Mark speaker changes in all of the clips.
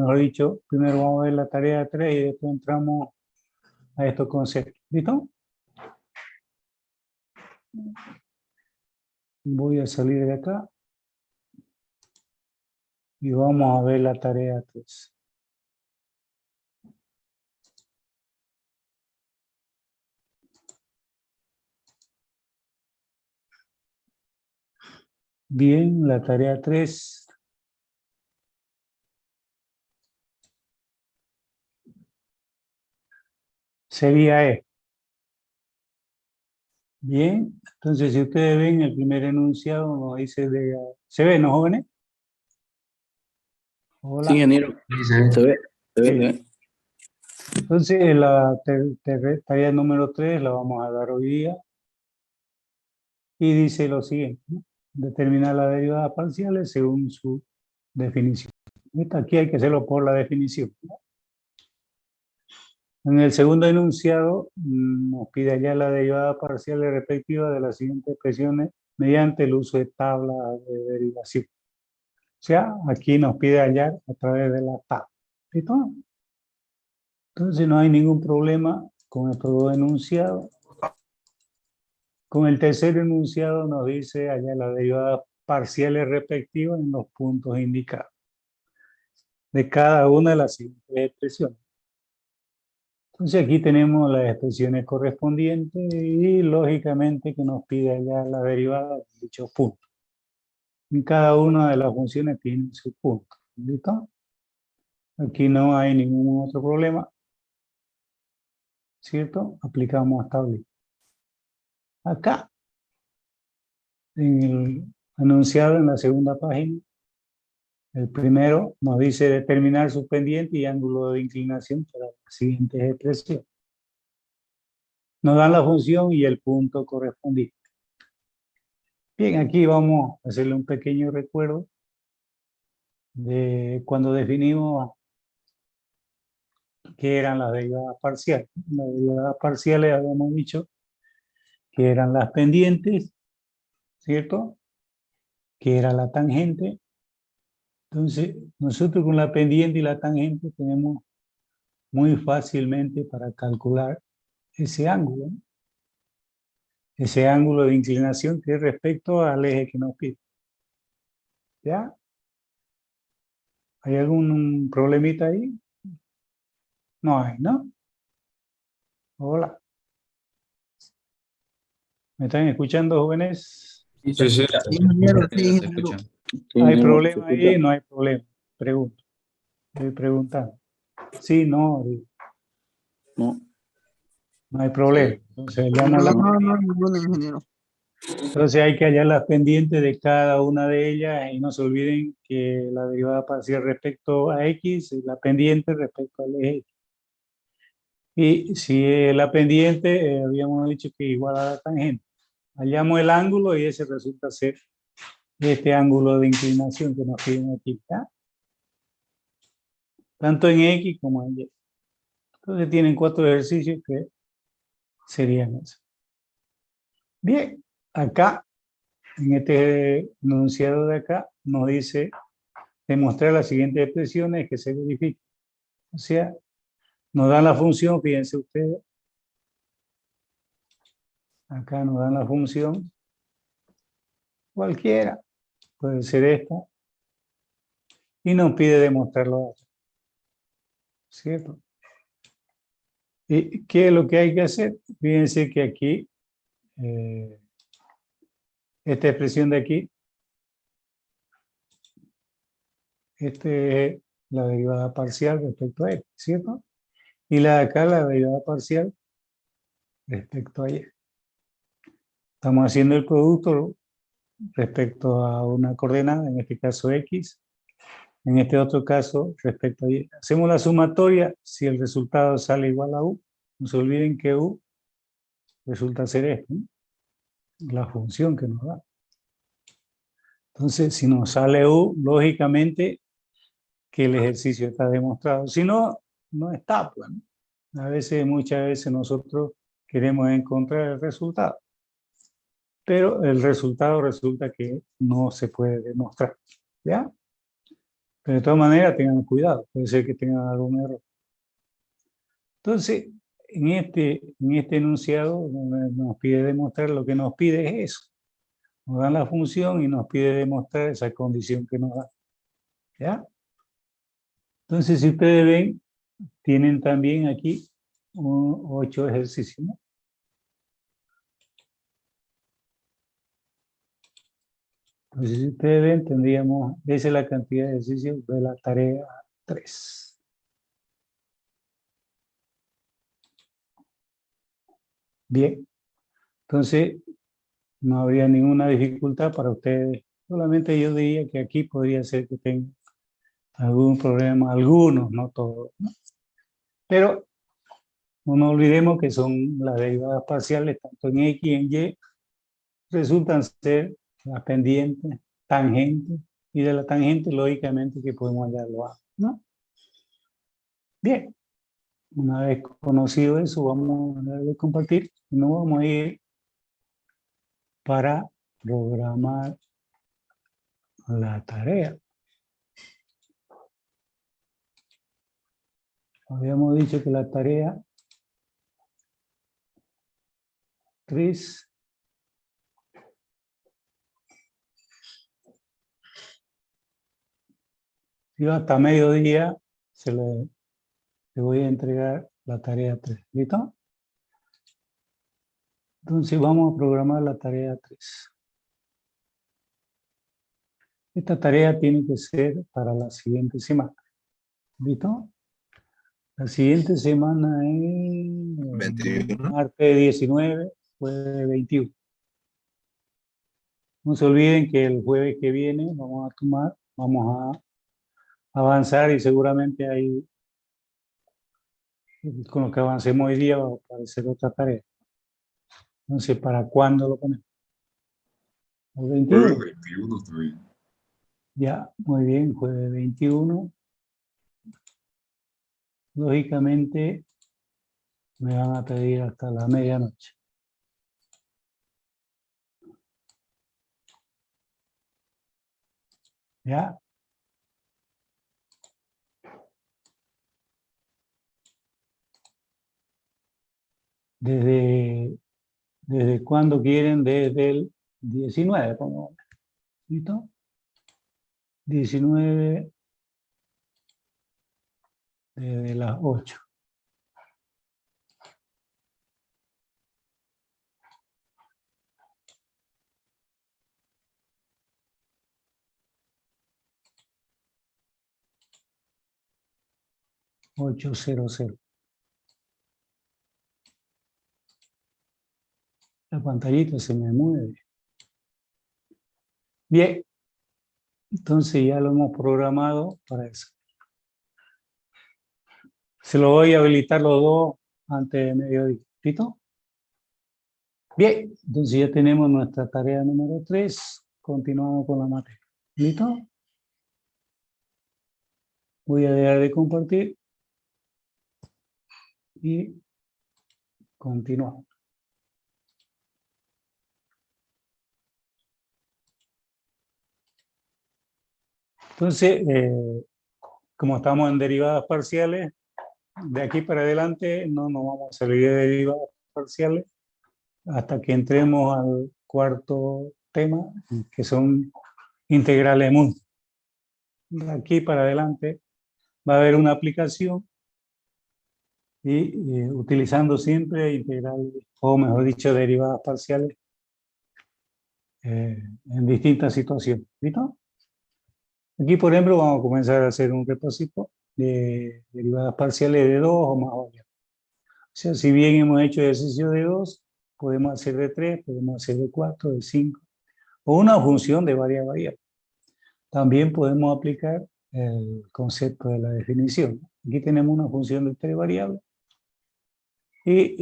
Speaker 1: mejor dicho, primero vamos a ver la tarea 3 y después entramos a estos conceptos. ¿Listo? Voy a salir de acá y vamos a ver la tarea 3. Bien, la tarea 3 sería E. Bien, entonces si ustedes ven el primer enunciado, nos dice de... ¿Se ve, no, jóvenes? Hola.
Speaker 2: Sí, ingeniero. Se ve,
Speaker 1: Sí.
Speaker 2: bien.
Speaker 1: Entonces, la tarea número 3 la vamos a dar hoy día. Y dice lo siguiente, ¿no? Determinar las derivadas parciales según su definición. Aquí hay que hacerlo por la definición, ¿no? En el segundo enunciado nos pide hallar la derivada parcial respectiva de las siguientes expresiones mediante el uso de tablas de derivación. O sea, aquí nos pide hallar a través de la tabla. ¿Listo? Entonces no hay ningún problema con estos dos enunciados. Con el tercer enunciado nos dice hallar las derivadas parciales respectivas en los puntos indicados de cada una de las siguientes expresiones. Entonces aquí tenemos las expresiones correspondientes y lógicamente que nos pide hallar la derivada de dichos puntos. En cada una de las funciones tiene su punto. ¿Listo? Aquí no hay ningún otro problema. ¿Cierto? Aplicamos hasta ahorita. Acá, en el enunciado en la segunda página, el primero nos dice determinar su pendiente y ángulo de inclinación para las siguientes expresiones. Nos dan la función y el punto correspondiente. Bien, aquí vamos a hacerle un pequeño recuerdo de cuando definimos qué eran las derivadas parciales. Las derivadas parciales habíamos dicho que eran las pendientes, ¿cierto? Que era la tangente. Entonces, nosotros con la pendiente y la tangente tenemos muy fácilmente para calcular ese ángulo, ¿no? Ese ángulo de inclinación que es respecto al eje que nos pide. ¿Ya? ¿Hay algún problemita ahí? No hay, ¿no? Hola. ¿Me están escuchando, jóvenes?
Speaker 2: Sí, sí.
Speaker 3: Sí, ingeniero, sí, ingeniero.
Speaker 1: ¿Hay problema ahí? No hay problema. Pregunto. Estoy preguntando. Sí, no.
Speaker 2: No.
Speaker 1: No hay problema. Entonces, hallamos
Speaker 3: No, ninguno, ingeniero.
Speaker 1: entonces hay que hallar las pendientes de cada una de ellas y no se olviden que la derivada parcial respecto a X es la pendiente respecto al eje X. Y si la pendiente, habíamos dicho que es igual a la tangente. Hallamos el ángulo y ese resulta ser este ángulo de inclinación que nos piden aquí, ¿ya? Tanto en X como en Y. Entonces tienen 4 ejercicios que serían eso. Bien, acá, en este enunciado de acá, nos dice demostrar las siguientes expresiones que se verifican. O sea, nos dan la función, fíjense ustedes, acá nos dan la función cualquiera, puede ser esta, y nos pide demostrarlo, ¿cierto? ¿Y qué es lo que hay que hacer? Fíjense que aquí, esta expresión de aquí, es la derivada parcial respecto a x, ¿cierto? Y la de acá, la derivada parcial respecto a y. Estamos haciendo el producto respecto a una coordenada, en este caso x, en este otro caso respecto a y. Hacemos la sumatoria, si el resultado sale igual a u, no se olviden que u resulta ser esto, ¿no? La función que nos da. Entonces, si nos sale u, lógicamente que el ejercicio está demostrado. Si no, no está, pues, ¿no? A veces, muchas veces nosotros queremos encontrar el resultado, pero el resultado resulta que no se puede demostrar, ¿ya? Pero de todas maneras tengan cuidado, puede ser que tengan algún error. Entonces, en este enunciado nos pide demostrar, lo que nos pide es eso. Nos dan la función y nos pide demostrar esa condición que nos da. ¿Ya? Entonces, si ustedes ven, tienen también aquí 8 ejercicios, ¿no? Entonces, si ustedes ven, tendríamos, esa es la cantidad de ejercicios de la tarea 3. Bien, entonces no habría ninguna dificultad para ustedes. Solamente yo diría que aquí podría ser que tengan algún problema, algunos, no todos, ¿no? Pero no nos olvidemos que son las derivadas parciales, tanto en X y en Y, resultan ser las pendientes, tangentes, y de la tangente, lógicamente, que podemos hallarlo A, ¿no? Bien, una vez conocido eso, vamos a darle a compartir, y nos vamos a ir para programar la tarea. Habíamos dicho que la tarea 3 yo hasta mediodía le voy a entregar la tarea 3. ¿Listo? Entonces vamos a programar la tarea 3. Esta tarea tiene que ser para la siguiente semana. ¿Listo? La siguiente semana es
Speaker 4: 21.
Speaker 1: martes 19, jueves 21. No se olviden que el jueves que viene vamos a avanzar y seguramente ahí, con lo que avancemos hoy día, va a aparecer otra tarea. Entonces, ¿para cuándo lo ponemos? ¿El 21?
Speaker 4: Jueves 21 está bien.
Speaker 1: Ya, muy bien, jueves 21. Lógicamente, me van a pedir hasta la medianoche. ¿Ya? ¿Desde cuándo quieren? Desde el 19, como, ¿listo? 19 desde las 8. La pantallita se me mueve. Bien, entonces ya lo hemos programado para eso. Se lo voy a habilitar los dos antes de mediodía. ¿Listo? Bien, entonces ya tenemos nuestra tarea número 3. Continuamos con la materia. ¿Listo? Voy a dejar de compartir y continuamos. Entonces, como estamos en derivadas parciales, de aquí para adelante no nos vamos a salir de derivadas parciales hasta que entremos al cuarto tema, que son integrales múltiples. De aquí para adelante va a haber una aplicación y utilizando siempre integrales, o mejor dicho, derivadas parciales en distintas situaciones. ¿Listo? Aquí, por ejemplo, vamos a comenzar a hacer un repósito de derivadas parciales de 2 o más variables. O sea, si bien hemos hecho ejercicio de 2, podemos hacer de 3, podemos hacer de 4, de 5, o una función de varias variables. También podemos aplicar el concepto de la definición. Aquí tenemos una función de 3 variables y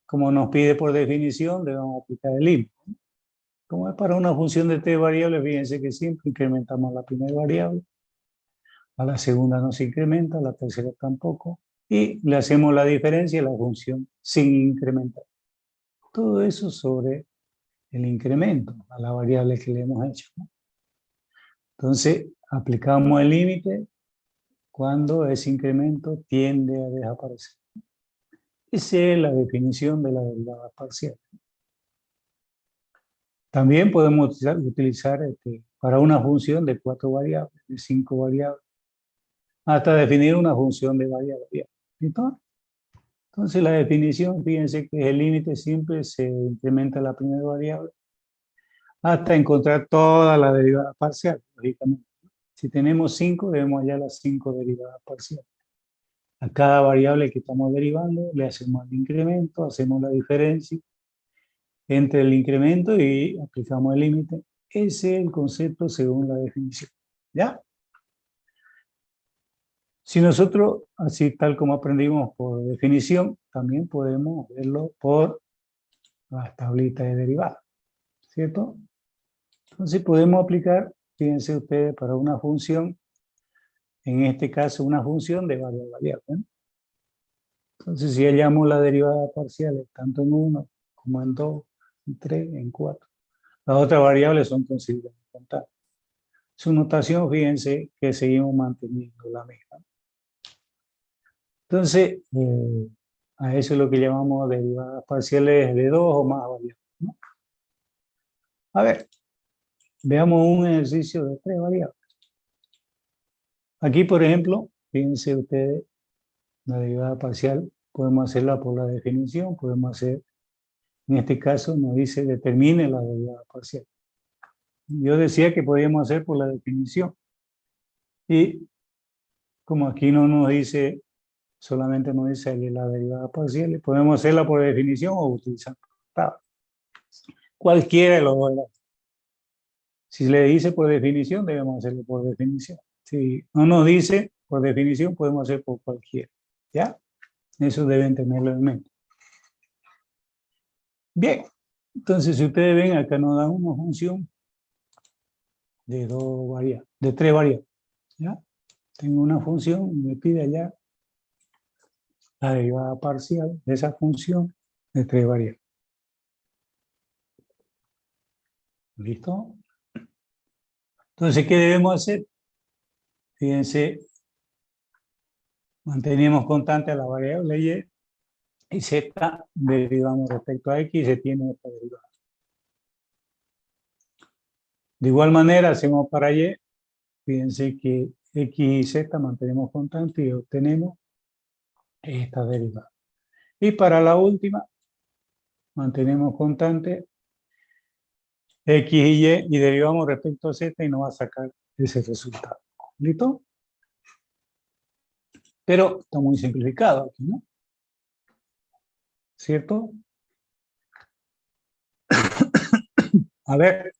Speaker 1: como nos pide por definición, le vamos a aplicar el input. Como es para una función de 3 variables, fíjense que siempre incrementamos la primera variable, a la segunda no se incrementa, a la tercera tampoco, y le hacemos la diferencia a la función sin incrementar. Todo eso sobre el incremento a la variable que le hemos hecho, ¿no? Entonces, aplicamos el límite cuando ese incremento tiende a desaparecer. Esa es la definición de la derivada parcial. También podemos utilizar para una función de 4 variables, de 5 variables, hasta definir una función de variables. Entonces la definición, fíjense que el límite siempre se incrementa la primera variable hasta encontrar toda la derivada parcial, lógicamente. Si tenemos 5, debemos hallar las 5 derivadas parciales. A cada variable que estamos derivando le hacemos el incremento, hacemos la diferencia entre el incremento y aplicamos el límite. Ese es el concepto según la definición. ¿Ya? Si nosotros, así tal como aprendimos por definición, también podemos verlo por las tablitas de derivadas, ¿cierto? Entonces podemos aplicar, fíjense ustedes, para una función, en este caso una función de varias variables, ¿no? Entonces si hallamos la derivada parcial tanto en 1 como en 2, en 3, en 4, las otras variables son consideradas constantes. Su notación, fíjense que seguimos manteniendo la misma. Entonces, a eso es lo que llamamos derivadas parciales de 2 o más variables, ¿no? A ver, veamos un ejercicio de 3 variables. Aquí, por ejemplo, fíjense ustedes, la derivada parcial, podemos hacerla por la definición, podemos hacer, en este caso nos dice determine la derivada parcial. Yo decía que podíamos hacer por la definición. Y como aquí no nos dice, solamente nos dice la derivada parcial, podemos hacerla por definición o utilizar tabla. Cualquiera de los dos. Si le dice por definición, debemos hacerlo por definición. Si no nos dice por definición, podemos hacer por cualquiera. ¿Ya? Eso deben tenerlo en mente. Bien. Entonces, si ustedes ven, acá nos dan una función de 2 variables, de 3 variables. ¿Ya? Tengo una función y me pide allá la derivada parcial de esa función de 3 variables. ¿Listo? Entonces, ¿qué debemos hacer? Fíjense, mantenemos constante a la variable y z derivamos respecto a x y se tiene esta derivada. De igual manera, hacemos para y, fíjense que x y z mantenemos constante y obtenemos esta derivada. Y para la última, mantenemos constante x y derivamos respecto a z y nos va a sacar ese resultado. ¿Listo? Pero está muy simplificado aquí, ¿no? ¿Cierto? A ver.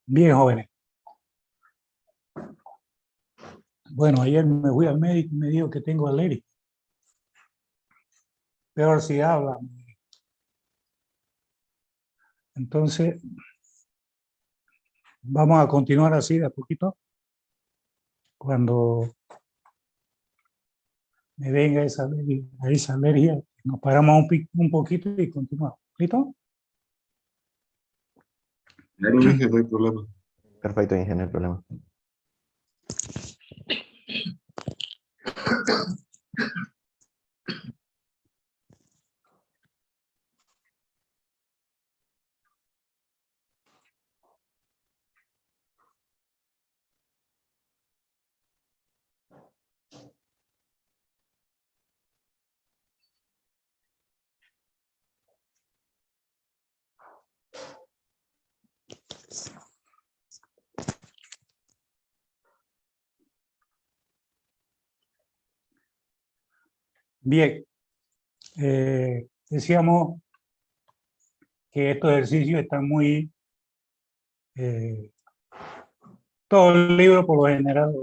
Speaker 1: Bien, jóvenes. Bueno, ayer me fui al médico y me dijo que tengo alergia. Peor si habla. Entonces, vamos a continuar así de a poquito. Cuando me venga esa alergia, nos paramos un poquito y continuamos. ¿Listo?
Speaker 4: Claro, Inge, no hay problema.
Speaker 2: Perfecto, Inge, no hay problema.
Speaker 1: Bien, decíamos que estos ejercicios están muy... todo el libro por lo general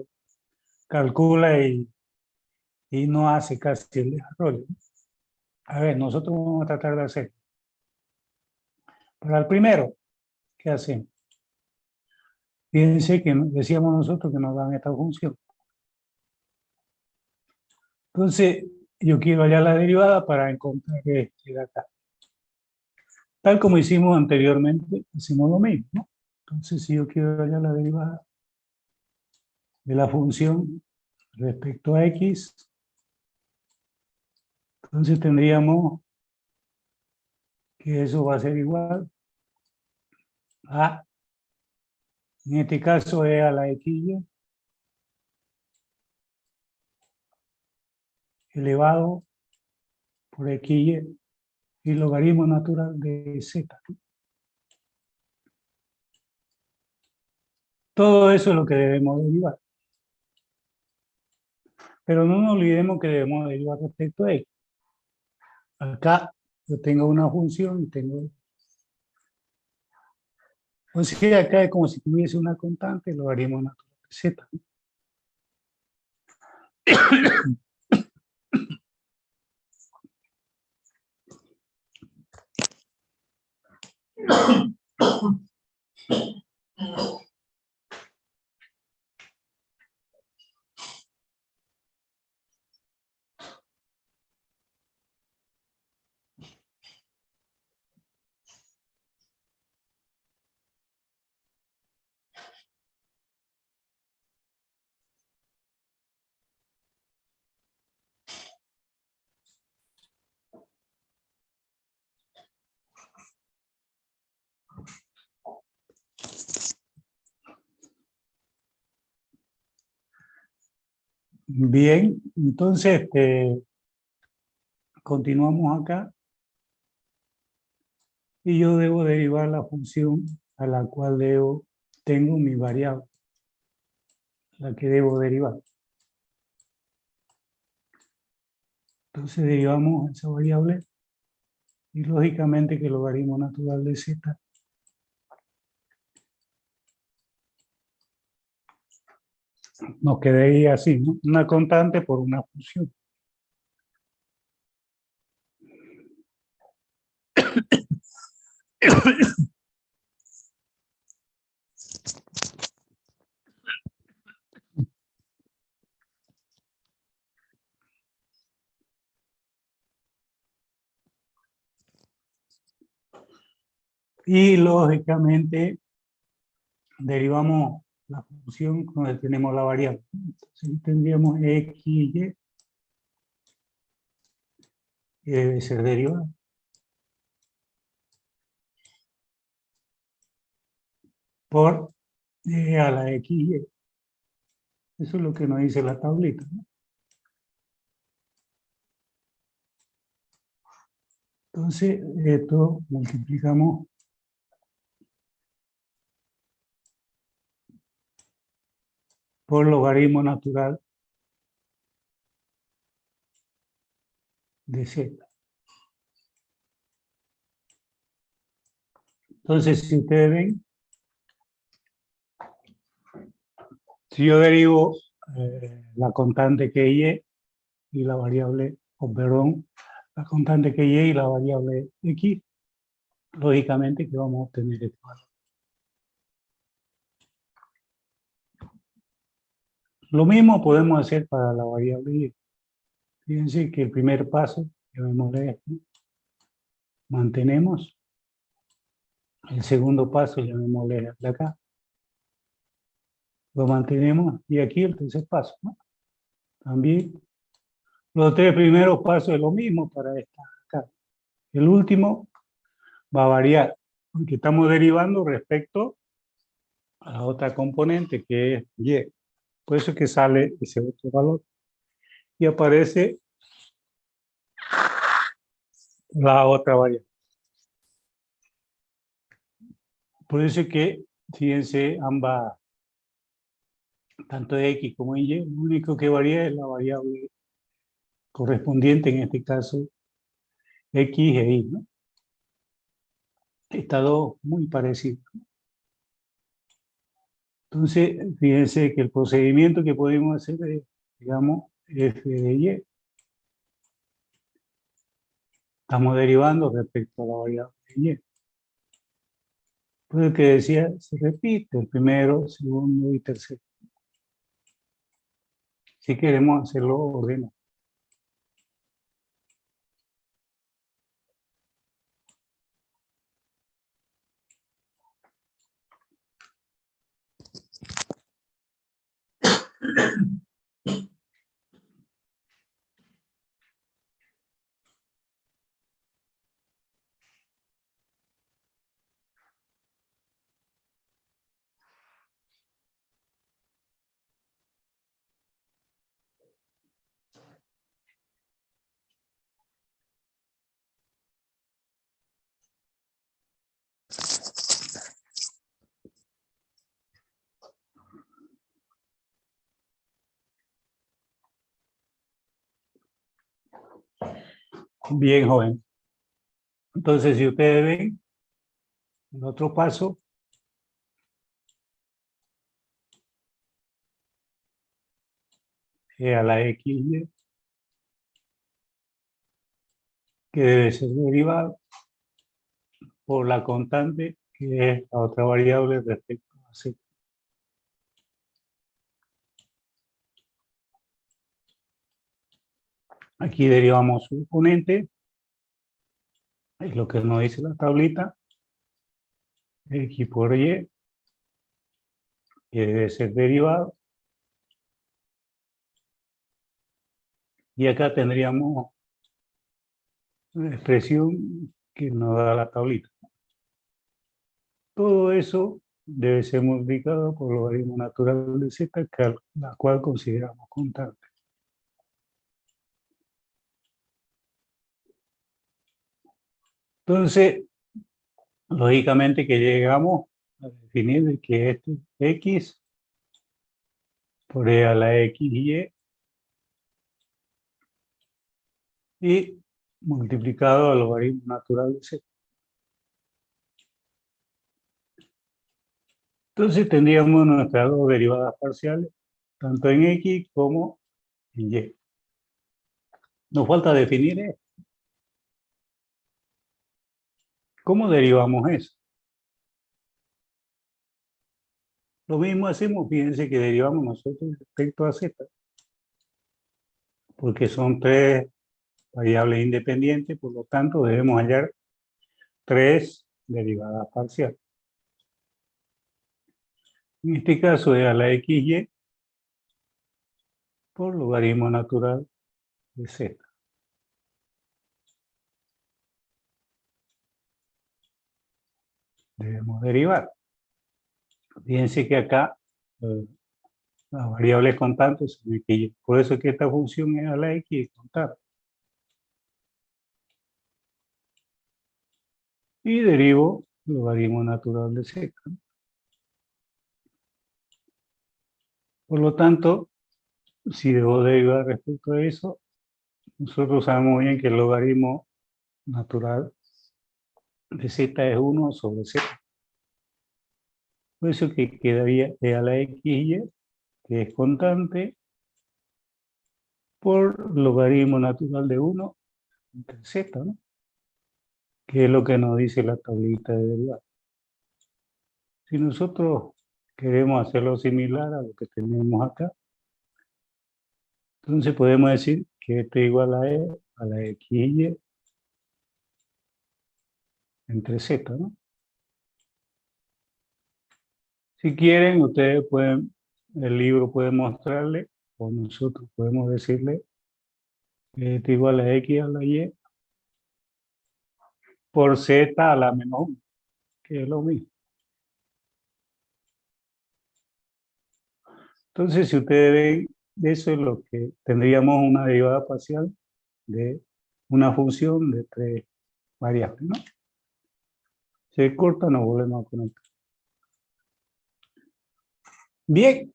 Speaker 1: calcula y no hace casi el desarrollo. A ver, nosotros vamos a tratar de hacer. Para el primero, ¿qué hacemos? Fíjense que decíamos nosotros que nos dan esta función. Entonces, yo quiero hallar la derivada para encontrar este de acá. Tal como hicimos anteriormente, hacemos lo mismo, ¿no? Entonces, si yo quiero hallar la derivada de la función respecto a x, entonces tendríamos que eso va a ser igual a, en este caso es a la xy elevado por xy y logaritmo natural de z. Todo eso es lo que debemos derivar. Pero no nos olvidemos que debemos derivar respecto a x. Acá yo tengo una función y tengo... O sea, acá es como si tuviese una constante, logaritmo natural de z. Bien, entonces continuamos acá y yo debo derivar la función a la cual tengo mi variable, la que debo derivar. Entonces derivamos esa variable y lógicamente que el logaritmo natural de z nos quedaría así, ¿no? Una constante por una función. Y lógicamente derivamos la función donde tenemos la variable. Entonces tendríamos xy que debe ser derivada por a la xy. Eso es lo que nos dice la tablita, ¿no? Entonces, esto multiplicamos por logaritmo natural de z. Entonces, si ustedes ven, si yo derivo la constante que y y la variable, perdón, la constante que y la variable x, lógicamente que vamos a obtener este valor. Lo mismo podemos hacer para la variable y. Fíjense que el primer paso, llamémosle esto, mantenemos. El segundo paso, llamémosle de acá, lo mantenemos. Y aquí el tercer paso, ¿no? También los tres primeros pasos es lo mismo para esta acá. El último va a variar, porque estamos derivando respecto a la otra componente que es y. Por eso es que sale ese otro valor. Y aparece la otra variable. Por eso es que, fíjense, ambas, tanto x como y, lo único que varía es la variable correspondiente en este caso X e Y, ¿no? Estas dos muy parecidas. Entonces, fíjense que el procedimiento que podemos hacer es, digamos, f de y. Estamos derivando respecto a la variable de y. Pues el que decía, se repite el primero, segundo y tercero. Si queremos hacerlo ordenado. Bien, joven. Entonces, si ustedes ven, el otro paso es a la XY, que debe ser derivado por la constante, que es la otra variable respecto a Z. Aquí derivamos su exponente, es lo que nos dice la tablita, X por Y, que debe ser derivado. Y acá tendríamos una expresión que nos da la tablita. Todo eso debe ser multiplicado por logaritmo natural de Z, la cual consideramos constante. Entonces, lógicamente que llegamos a definir que este X por E a la XY y multiplicado al logaritmo natural de Z. Entonces tendríamos nuestras dos derivadas parciales, tanto en X como en Y. Nos falta definir esto. ¿Cómo derivamos eso? Lo mismo hacemos, fíjense que derivamos nosotros respecto a Z, porque son tres variables independientes, por lo tanto debemos hallar tres derivadas parciales. En este caso es a la XY por logaritmo natural de Z. Debemos derivar. Fíjense que acá las variables constantes son XY. Por eso es que esta función es a la X constante. Y derivo logaritmo natural de Z. Por lo tanto, si debo derivar respecto a eso, nosotros sabemos bien que el logaritmo natural de Z es 1 sobre Z. Por eso que quedaría E a la XY, que es constante, por logaritmo natural de 1 entre Z, ¿no? Que es lo que nos dice la tablita de derivada. Si nosotros queremos hacerlo similar a lo que tenemos acá, entonces podemos decir que esto es igual a E a la XY entre Z, ¿no? Si quieren, ustedes pueden, el libro puede mostrarle, o nosotros podemos decirle que esto es igual a X a la Y por Z a la menos 1, que es lo mismo. Entonces, si ustedes ven, eso es lo que tendríamos una derivada parcial de una función de tres variables, ¿no? Se corta, nos volvemos a conectar. Bien.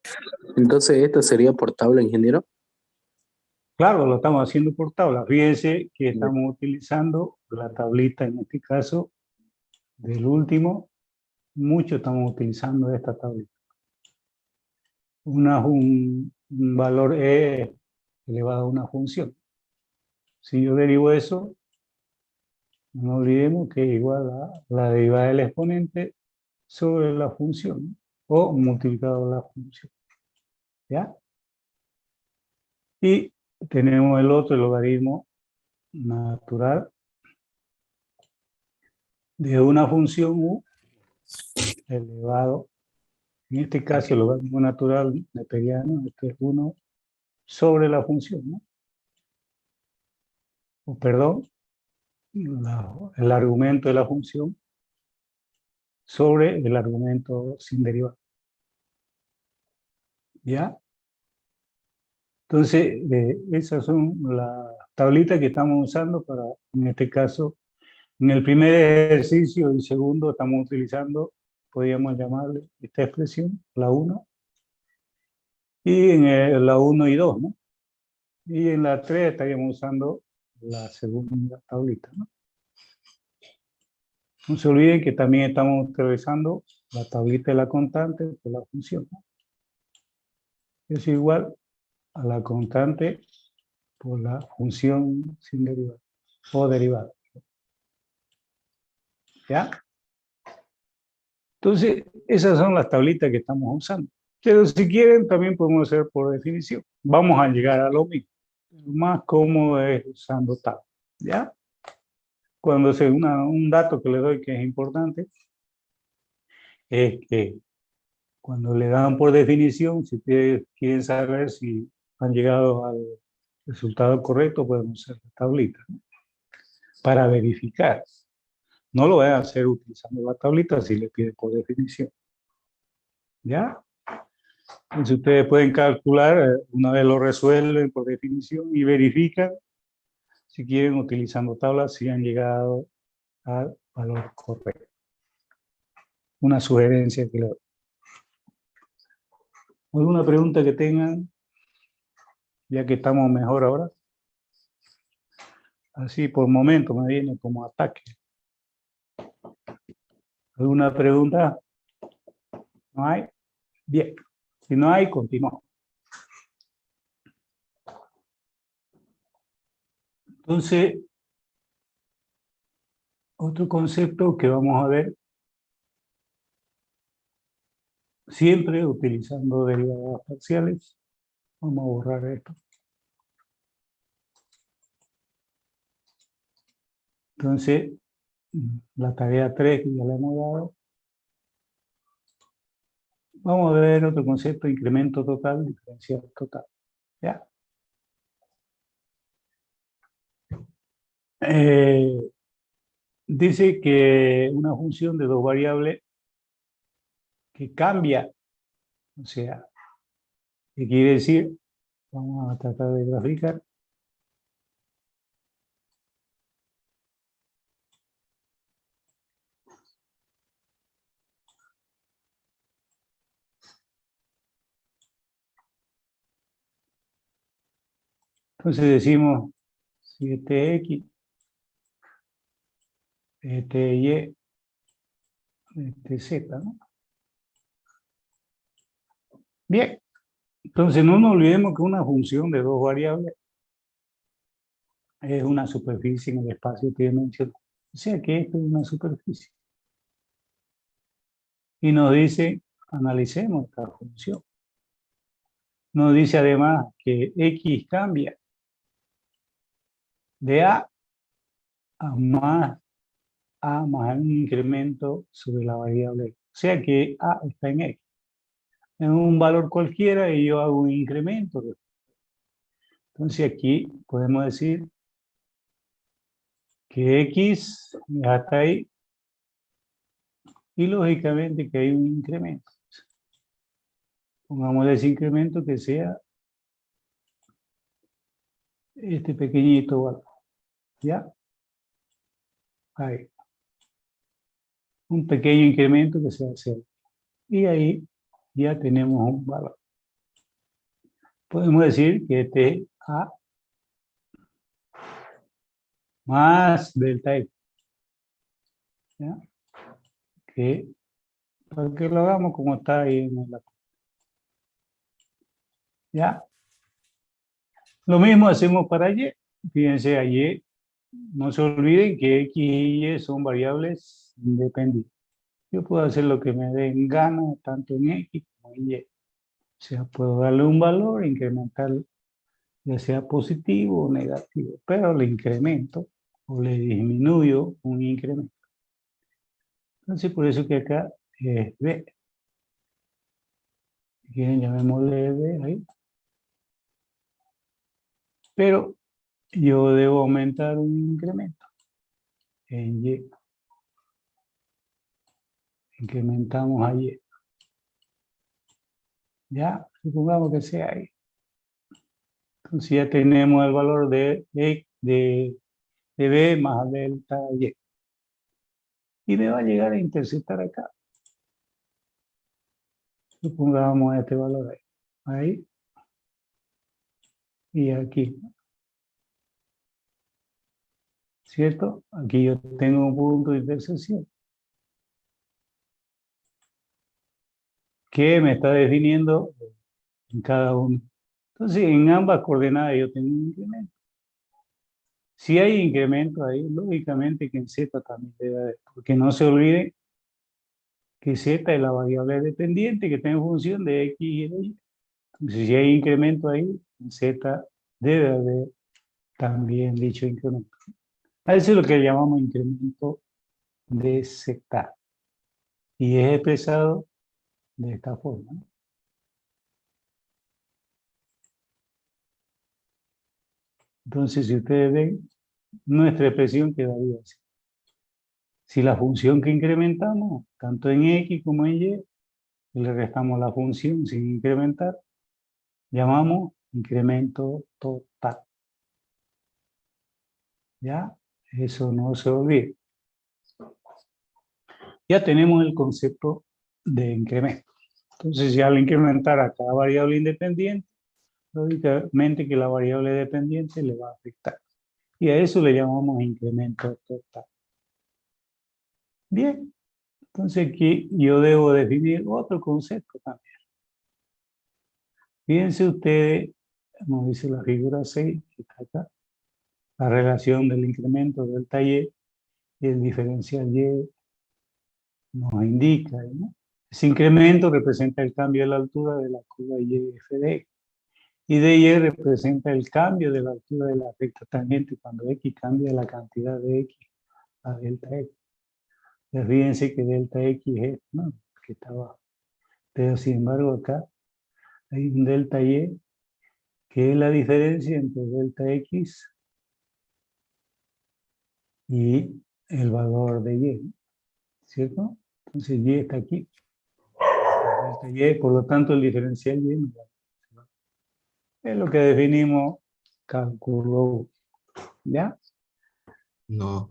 Speaker 5: Entonces, ¿esto sería por tabla, ingeniero?
Speaker 1: Claro, lo estamos haciendo por tabla. Fíjense que estamos utilizando la tablita, en este caso, del último. Mucho estamos utilizando esta tablita. Un valor E elevado a una función. Si yo derivo eso, no olvidemos que es igual a la derivada del exponente sobre la función, ¿no? O multiplicado la función. ¿Ya? Y tenemos el otro, el logaritmo natural de una función u elevado. En este caso, el logaritmo natural neperiano, este es 1 sobre la función, ¿no? O perdón, el argumento de la función sobre el argumento sin derivada. ¿Ya? Entonces, esas son las tablitas que estamos usando para, en este caso, en el primer ejercicio y segundo estamos utilizando, podríamos llamarle esta expresión, la 1, y en la 1 y 2, ¿no? Y en la 3 estaríamos usando la segunda tablita, ¿no? No se olviden que también estamos utilizando la tablita de la constante por la función, ¿no? Es igual a la constante por la función sin derivada o derivada. ¿Ya? Entonces, esas son las tablitas que estamos usando. Pero si quieren, también podemos hacer por definición. Vamos a llegar a lo mismo. Lo más cómodo es usando tabla. ¿Ya? Cuando se un dato que le doy que es importante, es que cuando le dan por definición, si ustedes quieren saber si han llegado al resultado correcto, pueden usar la tablita, ¿no? Para verificar. No lo van a hacer utilizando la tablita si le piden por definición. ¿Ya? Entonces ustedes pueden calcular, una vez lo resuelven por definición y verifican si quieren utilizando tablas, si han llegado al valor correcto. Una sugerencia que le doy. ¿Alguna pregunta que tengan? Ya que estamos mejor ahora. Así por momento me viene como ataque. ¿Alguna pregunta? ¿No hay? Bien. Si no hay, continuamos. Entonces, otro concepto que vamos a ver, siempre utilizando derivadas parciales. Vamos a borrar esto. Entonces, la tarea 3 que ya le hemos dado. Vamos a ver otro concepto, incremento total, diferencial total. ¿Ya? Dice que una función de dos variables que cambia, o sea, ¿qué quiere decir? Vamos a tratar de graficar. Entonces decimos, si este es X, este es Y, este es Z, ¿no? Bien, entonces no nos olvidemos que una función de dos variables es una superficie en el espacio tridimensional. O sea que esto es una superficie. Y nos dice, analicemos esta función. Nos dice además que X cambia de A más un incremento sobre la variable. O sea que A está en X. En un valor cualquiera y yo hago un incremento. Entonces aquí podemos decir que X ya está ahí y lógicamente que hay un incremento. Pongamos ese incremento que sea este pequeñito valor. ¿Ya? Ahí. Un pequeño incremento que sea 0. Y ahí ya tenemos un valor. Podemos decir que este es A más delta X. ¿Ya? Que, para que lo hagamos como está ahí en la... ¿Ya? Lo mismo hacemos para Y. Fíjense, a Y, no se olviden que X y Y son variables independientes. Yo puedo hacer lo que me dé en gana, tanto en X como en Y. O sea, puedo darle un valor, incrementarlo, ya sea positivo o negativo, pero le incremento o le disminuyo un incremento. Entonces, por eso que acá es B. Si quieren, llamémosle B ahí. Pero yo debo aumentar un incremento en Y. Incrementamos a Y. Ya, supongamos que sea ahí. Entonces ya tenemos el valor de B más delta Y. Y me va a llegar a interceptar acá. Supongamos este valor ahí. Ahí y aquí. ¿Cierto? Aquí yo tengo un punto de intersección que me está definiendo en cada uno. Entonces, en ambas coordenadas yo tengo un incremento. Si hay incremento ahí, lógicamente que en Z también debe haber, porque no se olvide que Z es la variable dependiente que está en función de X y de Y. Entonces, si hay incremento ahí, en Z debe haber también dicho incremento. A eso es lo que llamamos incremento de Z. Y es expresado de esta forma, ¿no? Entonces, si ustedes ven, nuestra expresión quedaría así. Si la función que incrementamos, tanto en X como en Y, le restamos la función sin incrementar, llamamos incremento total. ¿Ya? Eso no se olvide. Ya tenemos el concepto de incremento. Entonces, si al incrementar a cada variable independiente, lógicamente que la variable dependiente le va a afectar. Y a eso le llamamos incremento total. Bien, entonces aquí yo debo definir otro concepto también. Fíjense ustedes, como dice la figura 6, que está acá, la relación del incremento delta Y y el diferencial Y nos indica, ¿no? Ese incremento representa el cambio de la altura de la curva YF de X. Y de Y representa el cambio de la altura de la recta tangente cuando X cambia la cantidad de X a delta X. Pues fíjense que delta X es, ¿no?, que está abajo. Pero sin embargo acá hay un delta Y que es la diferencia entre delta X y el valor de Y, ¿cierto? Entonces Y está aquí. Delta Y, por lo tanto el diferencial Y es lo que definimos cálculo, ¿ya?
Speaker 5: No.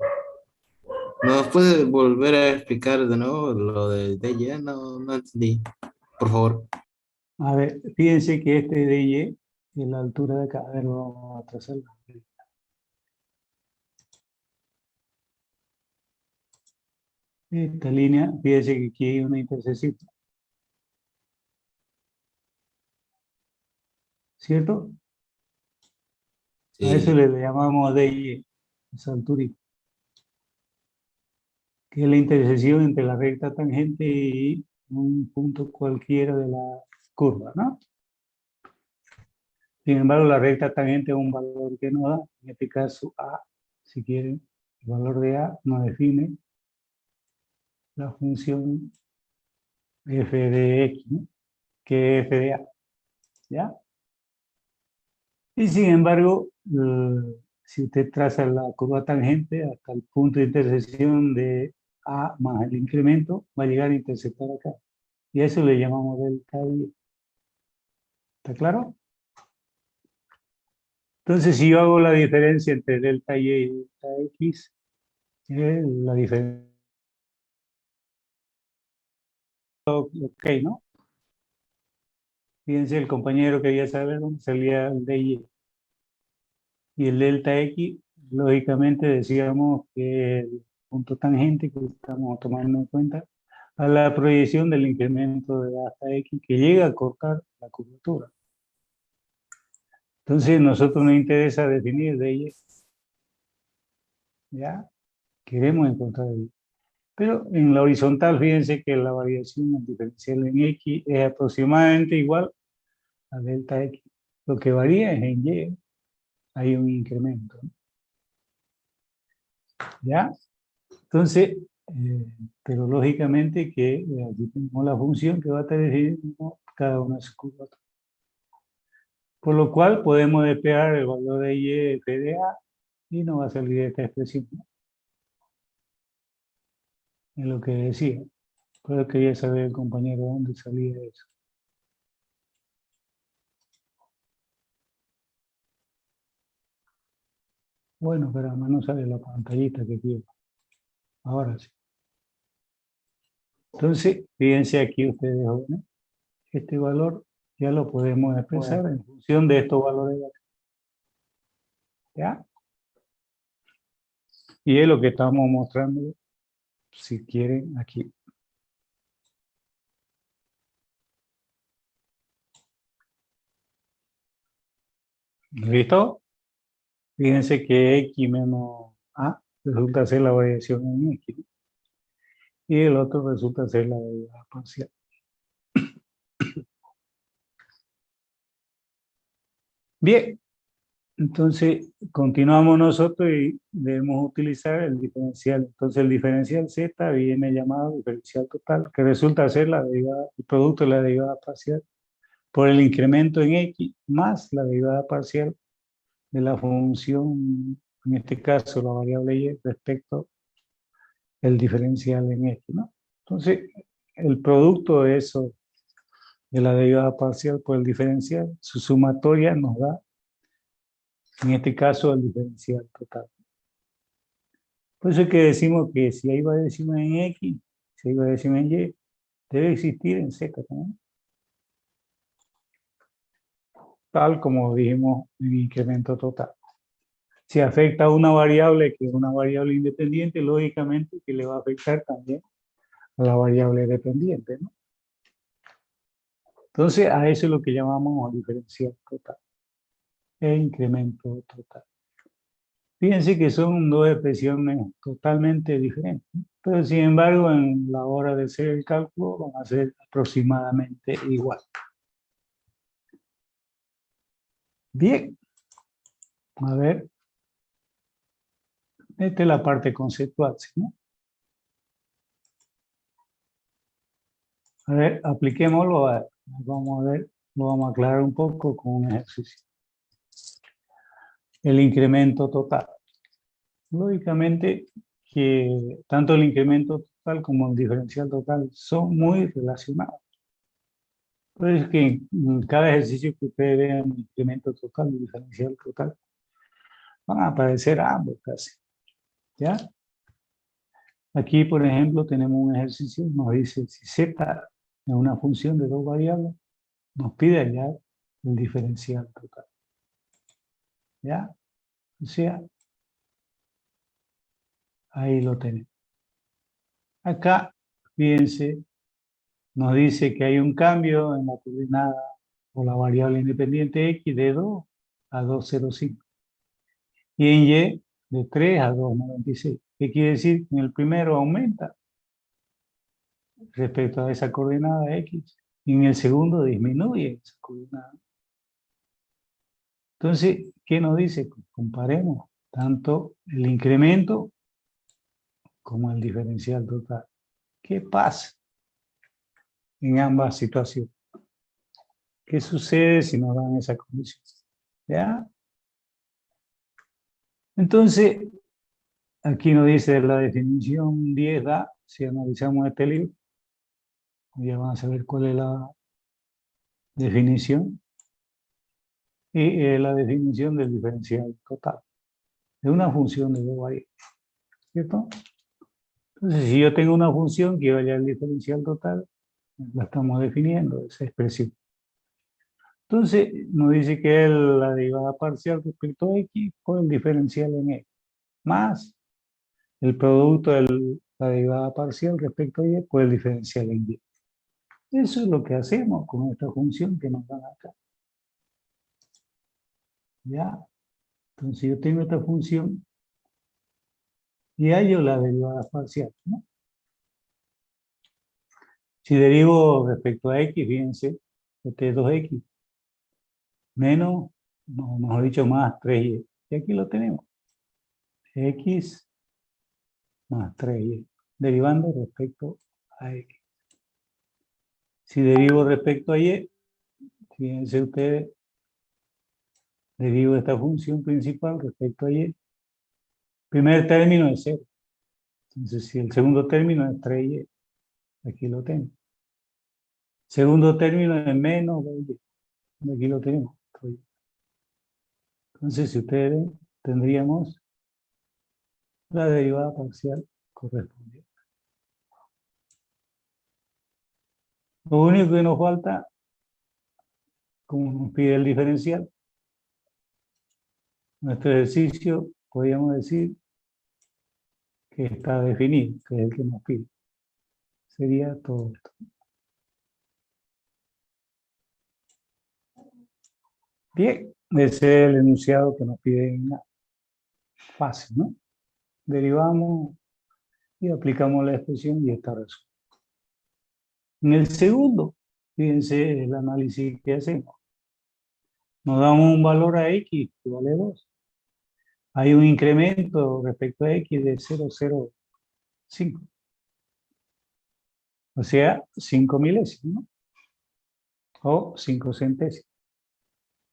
Speaker 5: ¿Nos puede volver a explicar de nuevo lo de DY? No entendí. Por favor.
Speaker 1: A ver, fíjense que este de Y es la altura de acá. A ver, vamos a trazarlo. Esta línea, fíjense que aquí hay una intersección, ¿cierto? A eso
Speaker 5: Sí.
Speaker 1: le llamamos DY, esa altura, que es la intersección entre la recta tangente y un punto cualquiera de la curva, ¿no? Sin embargo, la recta tangente es un valor que nos da, en este caso A, si quieren, el valor de A nos define la función f de x, ¿no?, que es f de A, ¿ya? Y sin embargo, si usted traza la curva tangente hasta el punto de intersección de A más el incremento, va a llegar a interceptar acá. Y a eso le llamamos delta Y. ¿Está claro? Entonces, si yo hago la diferencia entre delta Y y delta X, la diferencia, ok, ¿no? Fíjense, el compañero quería saber dónde salía el DY. Y el delta X lógicamente decíamos que el punto tangente que estamos tomando en cuenta a la proyección del incremento de hasta X que llega a cortar la curvatura. Entonces, nosotros nos interesa definir de Y. ¿Ya? Queremos encontrar Y. Pero en la horizontal, fíjense que la variación del diferencial en X es aproximadamente igual a delta X. Lo que varía es en Y. Hay un incremento. ¿Ya? Entonces, pero lógicamente que aquí tenemos la función que va a estar definiendo cada una de sus curvas. Por lo cual podemos despegar el valor de Y de F de A y nos va a salir esta expresión. Es lo que decía. Pero quería saber el compañero dónde salía eso. Bueno, pero además no sale la pantallita que quiero. Ahora sí. Entonces, fíjense aquí ustedes, jóvenes. Este valor ya lo podemos expresar en función de estos valores de acá. ¿Ya? Y es lo que estamos mostrando, si quieren, aquí. ¿Listo? Fíjense que X menos A resulta ser la variación en X. Y el otro resulta ser la derivada parcial. Bien, entonces continuamos nosotros y debemos utilizar el diferencial. Entonces el diferencial Z viene llamado diferencial total, que resulta ser la derivada, el producto de la derivada parcial por el incremento en X más la derivada parcial de la función, en este caso la variable Y, respecto al diferencial en X, ¿no? Entonces, el producto de eso, de la derivada parcial por el diferencial, su sumatoria nos da, en este caso, el diferencial total. Por eso es que decimos que si hay variación en X, si hay variación en Y, debe existir en Z también. Tal como dijimos en incremento total. Si afecta a una variable que es una variable independiente, lógicamente que le va a afectar también a la variable dependiente, ¿no? Entonces, a eso es lo que llamamos diferencial total, e incremento total. Fíjense que son dos expresiones totalmente diferentes, ¿no? Pero sin embargo, en la hora de hacer el cálculo van a ser aproximadamente igual. Bien, a ver, esta es la parte conceptual, ¿no? A ver, apliquémoslo, vamos a ver, lo vamos a aclarar un poco con un ejercicio. El incremento total. Lógicamente que tanto el incremento total como el diferencial total son muy relacionados. Por eso es que en cada ejercicio que ustedes vean el incremento total y el diferencial total, van a aparecer ambos casi. ¿Ya? Aquí, por ejemplo, tenemos un ejercicio, nos dice si Z es una función de dos variables, nos pide hallar el diferencial total. ¿Ya? O sea, ahí lo tenemos. Acá, fíjense, nos dice que hay un cambio en la coordenada o la variable independiente X de 2 a 2,05. Y en Y de 3 a 2,96. ¿Qué quiere decir? En el primero aumenta respecto a esa coordenada X. Y en el segundo disminuye esa coordenada. Entonces, ¿qué nos dice? Comparemos tanto el incremento como el diferencial total. ¿Qué pasa en ambas situaciones? ¿Qué sucede si nos dan esa condición? ¿Ya? Entonces, aquí nos dice la definición 10 da, si analizamos este libro, ya van a saber cuál es la definición. Y la definición del diferencial total, de una función de dos variables, ¿cierto? Entonces, si yo tengo una función que vaya al diferencial total, la estamos definiendo, esa expresión. Entonces, nos dice que es la derivada parcial respecto a X por el diferencial en X. más el producto de la derivada parcial respecto a y por el diferencial en y. Eso es lo que hacemos con esta función que nos dan acá. ¿Ya? Entonces yo tengo esta función y hallo la derivada parcial, ¿no? Si derivo respecto a x, fíjense, este es 2x, menos, no, mejor dicho, más 3y. Y aquí lo tenemos. X más 3y, derivando respecto a x. Si derivo respecto a y, fíjense ustedes, derivo esta función principal respecto a y. Primer término es 0. Entonces, si el segundo término es 3y, aquí lo tengo. Segundo término es menos 2y, aquí lo tenemos. Entonces, si ustedes ven, tendríamos la derivada parcial correspondiente. Lo único que nos falta, como nos pide el diferencial, nuestro ejercicio, podríamos decir que está definido, que es el que nos pide. Sería todo esto. Bien, ese es el enunciado que nos pide en la fase, ¿no? Derivamos y aplicamos la expresión y está resuelto. En el segundo, fíjense el análisis que hacemos. Nos damos un valor a x que vale 2. Hay un incremento respecto a x de 0,05. O sea, 5 milésimos, ¿no? O 5 centésimos.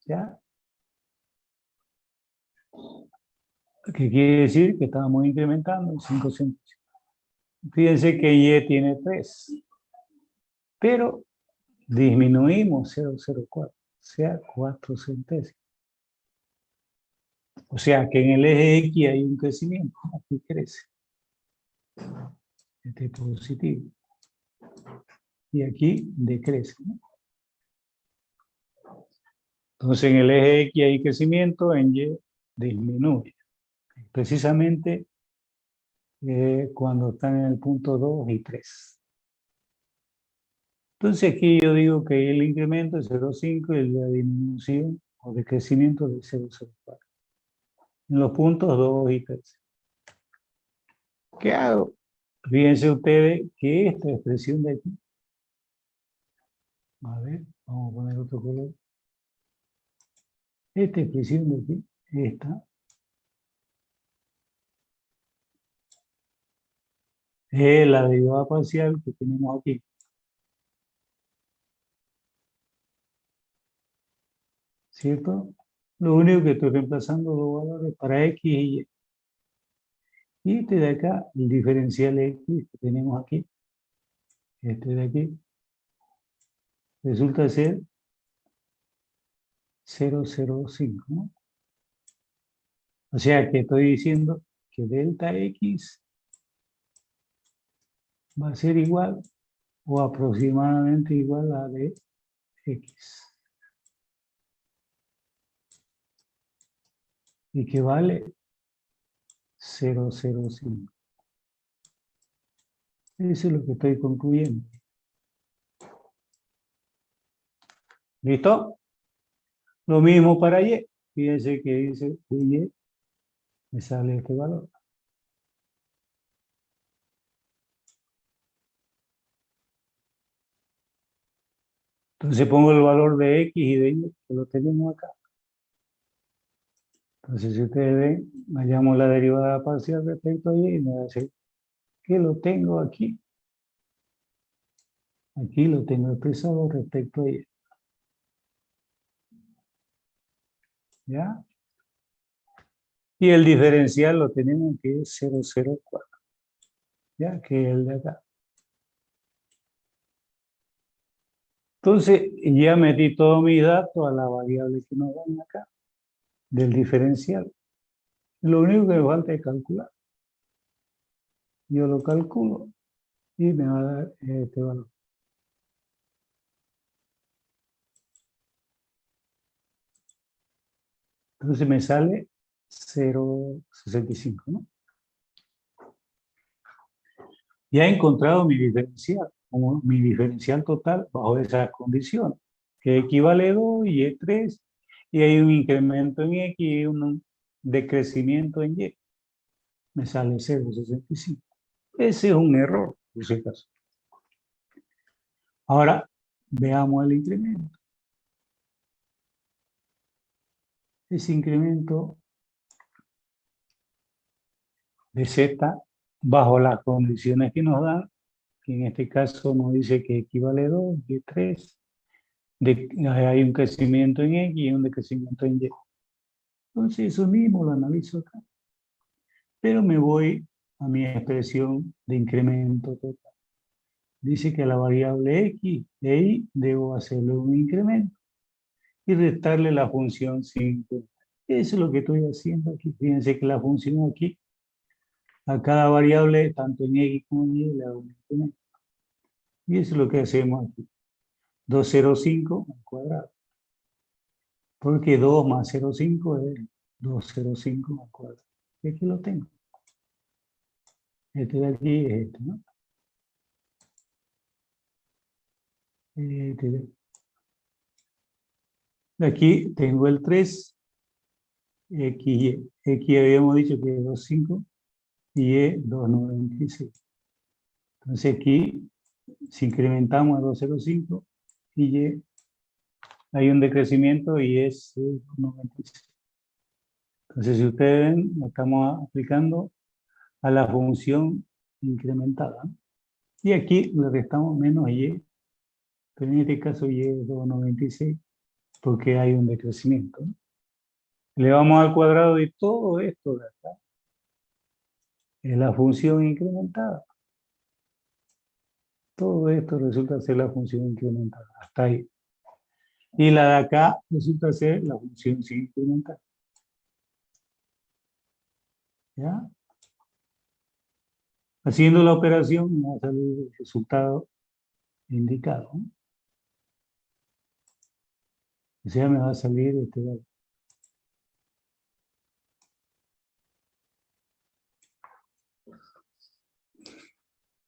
Speaker 1: ¿Ya? ¿Qué quiere decir? Que estamos incrementando 5 centésimos. Fíjense que y tiene 3. Pero disminuimos 0,04. O sea, 4 centésimos. O sea, que en el eje X hay un crecimiento. Aquí crece. Este es positivo. Y aquí decrece, ¿no? Entonces, en el eje X hay crecimiento, en Y disminuye. Precisamente cuando están en el punto 2 y 3. Entonces, aquí yo digo que el incremento es 0,5 y la disminución o decrecimiento de 0,04. En los puntos 2 y 3. ¿Qué hago? Fíjense ustedes que esta expresión de aquí, a ver, vamos a poner otro color. Esta expresión de aquí, esta, es la derivada parcial que tenemos aquí. ¿Cierto? Lo único que estoy reemplazando los valores para x y y. Y este de acá, el diferencial x que tenemos aquí, este de aquí, resulta ser 0,05, ¿no? O sea que estoy diciendo que delta x va a ser igual o aproximadamente igual a de x. Y que vale 0,05. Eso es lo que estoy concluyendo. ¿Listo? Lo mismo para y. Fíjense que dice que y me sale este valor. Entonces pongo el valor de x y de y, que lo tenemos acá. Entonces, si ustedes ven, hallamos la derivada parcial respecto a y me va a decir que lo tengo aquí. Aquí lo tengo expresado respecto a y. ¿Ya? Y el diferencial lo tenemos que es 0,04. ¿Ya? Que es el de acá. Entonces, ya metí todos mis datos a la variable que nos dan acá, del diferencial. Lo único que me falta es calcular. Yo lo calculo y me va a dar este valor. Entonces me sale 0,65, ¿no? Ya he encontrado mi diferencial, como mi diferencial total bajo esas condiciones, que equivale a 2 y es 3, y hay un incremento en X y un decrecimiento en Y. Me sale 0,65. Ese es un error, por si acaso. Ahora, veamos el incremento. Ese incremento de Z bajo las condiciones que nos dan, que en este caso nos dice que equivale a 2, y 3, hay un crecimiento en X y un decrecimiento en Y. Entonces eso mismo lo analizo acá. Pero me voy a mi expresión de incremento total. Dice que a la variable X de Y debo hacerle un incremento y restarle la función 5. Eso es lo que estoy haciendo aquí. Fíjense que la función aquí, a cada variable, tanto en X como en Y, le hago un incremento. Y eso es lo que hacemos aquí. 205 al cuadrado. Porque 2 más 0,5 es 205 al cuadrado. Y aquí lo tengo. Este de aquí es este, ¿no? Este de aquí. Aquí tengo el 3, X habíamos dicho que es 2,5 y es 2,96. Entonces aquí, si incrementamos a 2,05 y Y, hay un decrecimiento y es 2,96. Entonces, si ustedes ven, lo estamos aplicando a la función incrementada. Y aquí le restamos menos Y, pero en este caso Y es 2,96 porque hay un decrecimiento, ¿no? Le vamos al cuadrado y todo esto de acá es la función incrementada. Todo esto resulta ser la función incrementada, hasta ahí. Y la de acá resulta ser la función sin incrementar. ¿Ya? Haciendo la operación me va a salir el resultado indicado, ¿no? O sea, me va a salir este valor.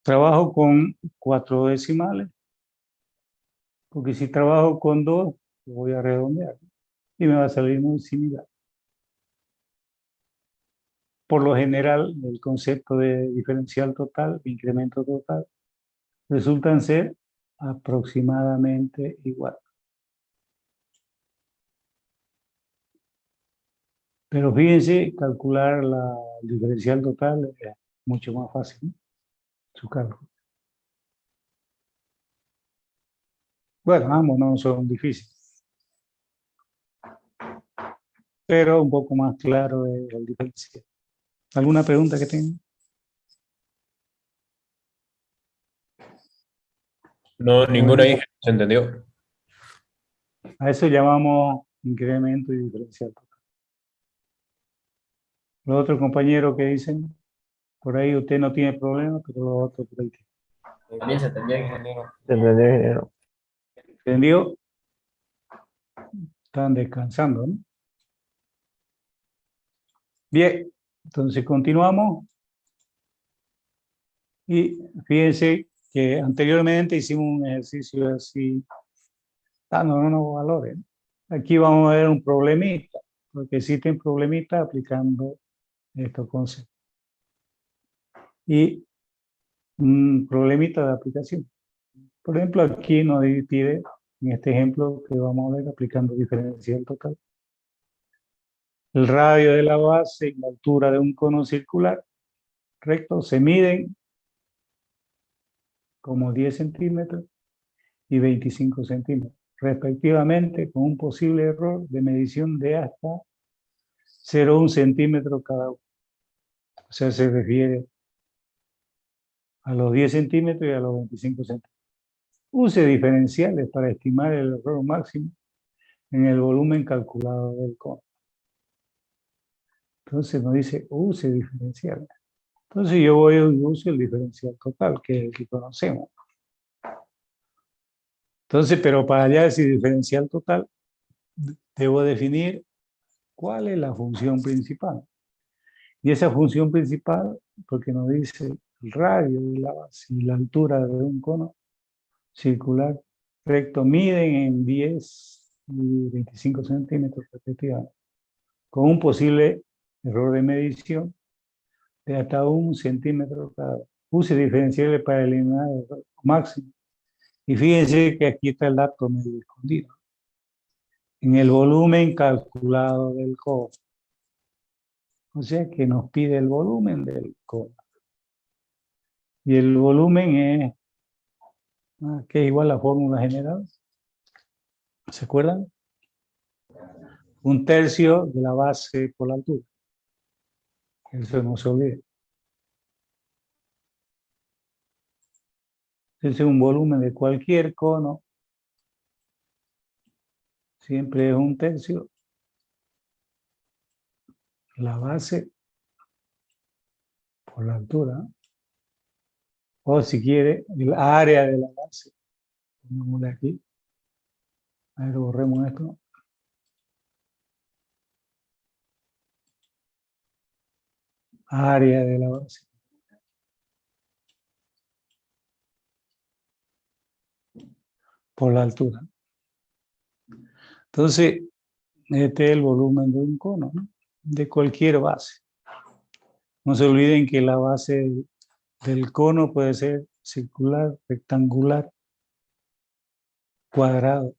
Speaker 1: Trabajo con 4 decimales, porque si trabajo con 2, lo voy a redondear y me va a salir muy similar. Por lo general, el concepto de diferencial total, incremento total, resultan ser aproximadamente igual. Pero fíjense, calcular la diferencial total es mucho más fácil, ¿no? Su cálculo. Bueno, ambos no son difíciles, pero un poco más claro es el diferencial. ¿Alguna pregunta que tengan?
Speaker 6: No, ninguna hija, ¿se entendió?
Speaker 1: A eso llamamos incremento y diferencial total. Los otros compañeros que dicen, por ahí usted no tiene problema, pero los otros por ahí tienen.
Speaker 6: También se entendió, ingeniero.
Speaker 2: ¿Se entendió, ingeniero?
Speaker 1: ¿Entendió? Están descansando, ¿no? Bien, entonces continuamos. Y fíjense que anteriormente hicimos un ejercicio así, dando unos valores. Aquí vamos a ver un problemita, porque existen problemitas aplicando estos conceptos. Y un problemita de aplicación. Por ejemplo, aquí nos pide, en este ejemplo que vamos a ver, aplicando diferencial total, el radio de la base y la altura de un cono circular recto se miden como 10 centímetros y 25 centímetros, respectivamente, con un posible error de medición de hasta 0,1 centímetro cada uno. O sea, se refiere a los 10 centímetros y a los 25 centímetros. Use diferenciales para estimar el error máximo en el volumen calculado del cono. Entonces nos dice use diferenciales. Entonces yo voy a usar el diferencial total, que es el que conocemos. Entonces, pero para allá decir diferencial total, debo definir ¿Cuál es la función principal? Y esa función principal, porque nos dice el radio de la base y la altura de un cono circular recto, miden en 10 y 25 centímetros respectivamente, con un posible error de medición de hasta 1 centímetro cada vez. Use diferenciales para eliminar el error máximo. Y fíjense que aquí está el dato medio escondido. En el volumen calculado del cono. O sea que nos pide el volumen del cono. Y el volumen es, que es igual a la fórmula general. ¿Se acuerdan? 1/3 de la base por la altura. Eso no se olvide. Ese es un volumen de cualquier cono. Siempre es 1/3. La base por la altura. O si quiere, el área de la base. Pongámosle aquí. A ver, borremos esto. Área de la base. Por la altura. Entonces, este es el volumen de un cono, ¿no? De cualquier base. No se olviden que la base del cono puede ser circular, rectangular, cuadrado.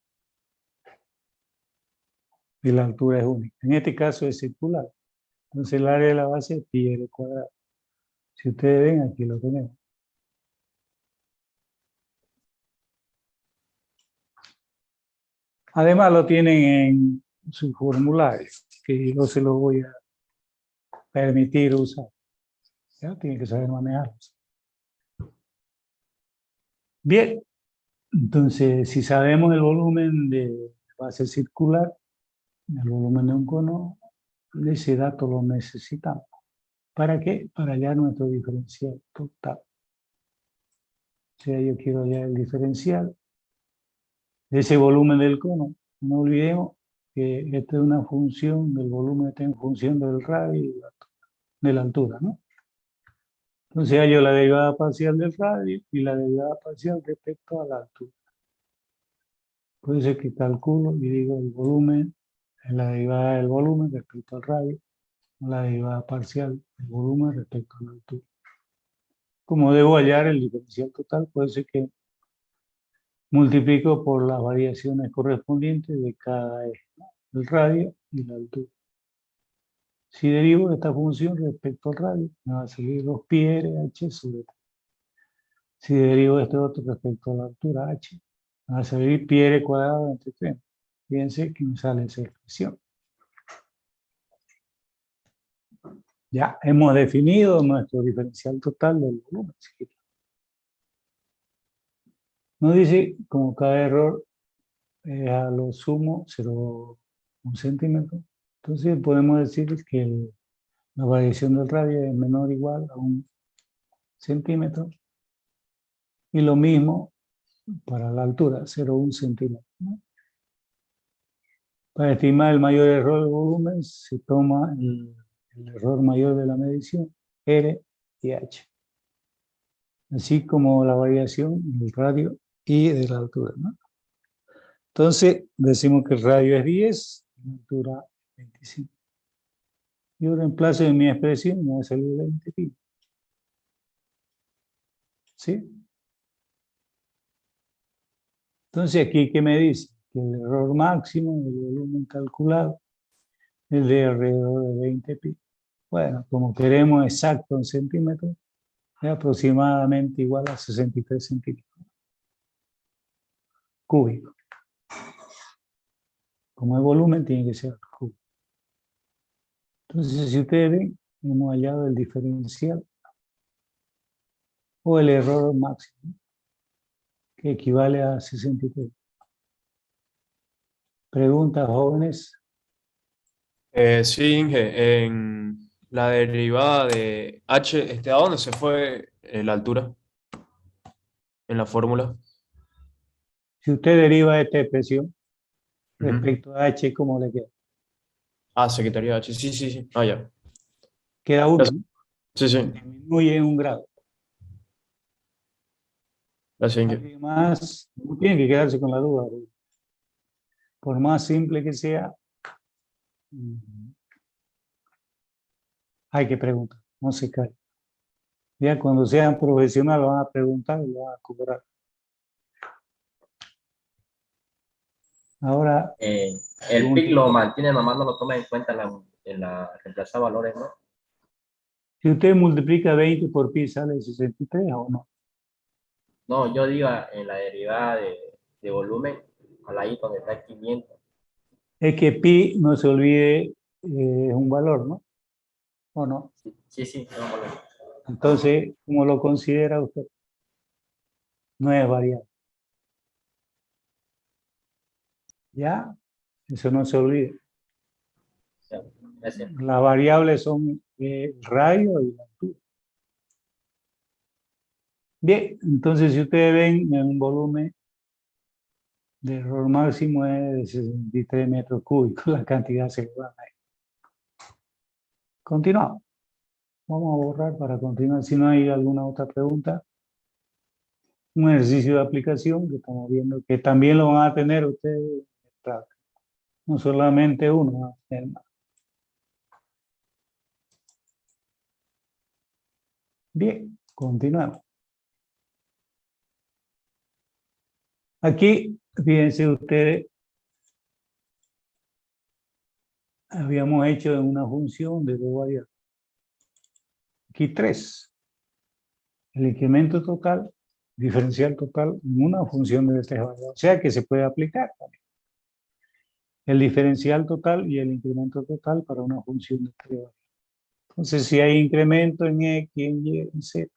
Speaker 1: Y la altura es única. En este caso es circular. Entonces el área de la base es pi r cuadrado. Si ustedes ven, aquí lo tenemos. Además lo tienen en su formulario, que yo se lo voy a permitir usar. ¿Ya? Tienen que saber manejarlos. Bien, entonces si sabemos el volumen de base circular, el volumen de un cono, ese dato lo necesitamos. ¿Para qué? Para hallar nuestro diferencial total. O sea, yo quiero hallar el diferencial de ese volumen del cono. No olvidemos que esta es una función del volumen, está en función del radio y de la altura, ¿no? Entonces hallo la derivada parcial del radio y la derivada parcial respecto a la altura. Puede ser que calculo y digo el volumen, la derivada del volumen respecto al radio, la derivada parcial del volumen respecto a la altura. Como debo hallar el diferencial total, puede ser que multiplico por las variaciones correspondientes de cada eje, ¿no? El radio y la altura. Si derivo esta función respecto al radio, me va a salir 2pi r h sobre 3. Si derivo este otro respecto a la altura h, me va a salir pi r cuadrado entre 3. Fíjense que me sale esa expresión. Ya hemos definido nuestro diferencial total del volumen. Nos dice, como cada error es a lo sumo 0,1 centímetro, entonces podemos decir que la variación del radio es menor o igual a 1 centímetro. Y lo mismo para la altura, 0,1 centímetro, ¿no? Para estimar el mayor error del volumen se toma el error mayor de la medición, R y H. Así como la variación del radio y de la altura, ¿no? Entonces, decimos que el radio es 10, la altura 25. Yo reemplazo en mi expresión y me va a salir 20 pi. ¿Sí? Entonces, aquí, ¿qué me dice? Que el error máximo del volumen calculado es de alrededor de 20 pi. Bueno, como queremos exacto en centímetros, es aproximadamente igual a 63 centímetros cúbicos. Como el volumen tiene que ser cúbico. Entonces, si ustedes ven, hemos hallado el diferencial o el error máximo, que equivale a 63. Preguntas, jóvenes.
Speaker 6: Sí, Inge, en la derivada de h, ¿a dónde se fue la altura en la fórmula?
Speaker 1: Si usted deriva esta expresión
Speaker 6: Ujú.
Speaker 1: respecto a h, ¿cómo le queda?
Speaker 6: Ah, Secretaría H. Sí, sí, sí. Ah, ya.
Speaker 1: Queda uno,
Speaker 6: Gracias.
Speaker 1: ¿no?
Speaker 6: Sí, sí.
Speaker 1: Disminuye en un grado.
Speaker 6: Gracias, Inge.
Speaker 1: Alguien más, no tiene que quedarse con la duda. Por más simple que sea, hay que preguntar, no se cae. Ya cuando sean profesionales van a preguntar y lo van a cobrar. Ahora,
Speaker 7: El PIC
Speaker 1: pregunten,
Speaker 7: lo mantiene, nomás no lo toma en cuenta en la reemplazar valores, ¿no?
Speaker 1: si usted multiplica 20 por pi, ¿sale 63 o no?
Speaker 7: No, yo digo en la derivada de volumen, ahí donde está el 500.
Speaker 1: Es que pi, no se olvide, es un valor, ¿no? ¿O no?
Speaker 7: Sí, sí, no, valor.
Speaker 1: Entonces, ¿cómo lo considera usted? No es variable. ¿Ya? Eso no se olvide.
Speaker 7: Ya, gracias.
Speaker 1: Las variables son el radio y la altura. Bien, entonces si ustedes ven en un volumen de error máximo es de 63 metros cúbicos, la cantidad se va ahí. Continuamos. Vamos a borrar para continuar. Si no hay alguna otra pregunta, un ejercicio de aplicación que estamos viendo, que también lo van a tener ustedes, no solamente uno, van a tener más. Bien, continuamos. Aquí, fíjense ustedes, habíamos hecho una función de dos variables. Aquí tres. El incremento total, diferencial total, en una función de tres variables. O sea que se puede aplicar también. El diferencial total y el incremento total para una función de tres variables. Entonces, si hay incremento en X, en Y, en Z,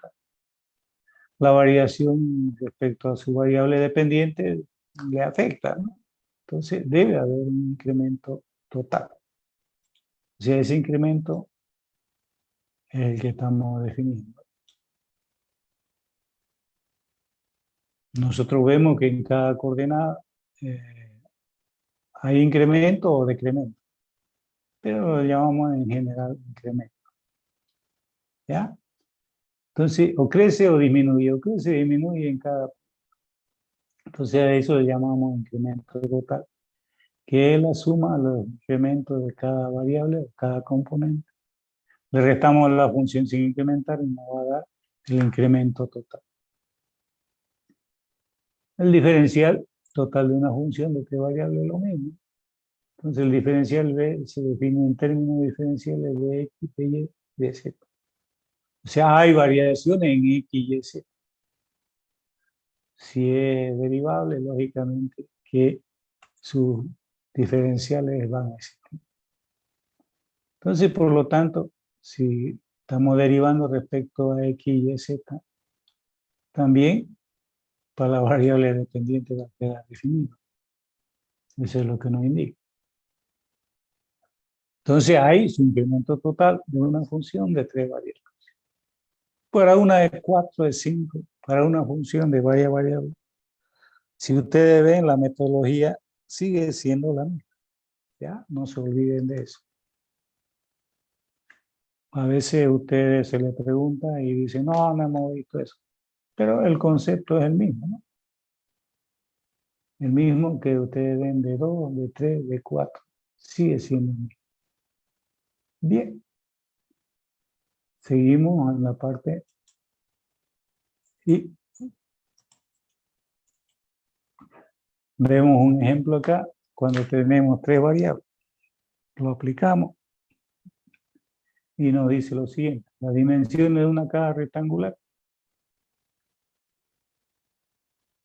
Speaker 1: la variación respecto a su variable dependiente le afecta, ¿no? Entonces, debe haber un incremento total. O sea, ese incremento es el que estamos definiendo. Nosotros vemos que en cada coordenada hay incremento o decremento, pero lo llamamos en general incremento. ¿Ya? Entonces, o crece o disminuye, o crece o disminuye en cada. Entonces, a eso le llamamos incremento total, que es la suma de los incrementos de cada variable, de cada componente. Le restamos la función sin incrementar y nos va a dar el incremento total. El diferencial total de una función de tres variables es lo mismo. Entonces el diferencial B se define en términos diferenciales de X, de Y, de Z. O sea, hay variaciones en X, Y, Z. Si es derivable, lógicamente que sus diferenciales van a existir. Entonces, por lo tanto, si estamos derivando respecto a X, Y, Z, también para la variable dependiente va a quedar definido. Eso es lo que nos indica. Entonces hay su incremento total de una función de tres variables. Para una de 4, de 5, para una función de varias variables. Si ustedes ven, la metodología sigue siendo la misma. ¿Ya? No se olviden de eso. A veces ustedes se les pregunta y dicen, no, no hemos visto eso. Pero el concepto es el mismo, ¿no? El mismo que ustedes ven de 2, de 3, de 4. Sigue siendo el mismo. Bien. Seguimos en la parte y vemos un ejemplo acá cuando tenemos tres variables. Lo aplicamos y nos dice lo siguiente. La dimensión de una caja rectangular.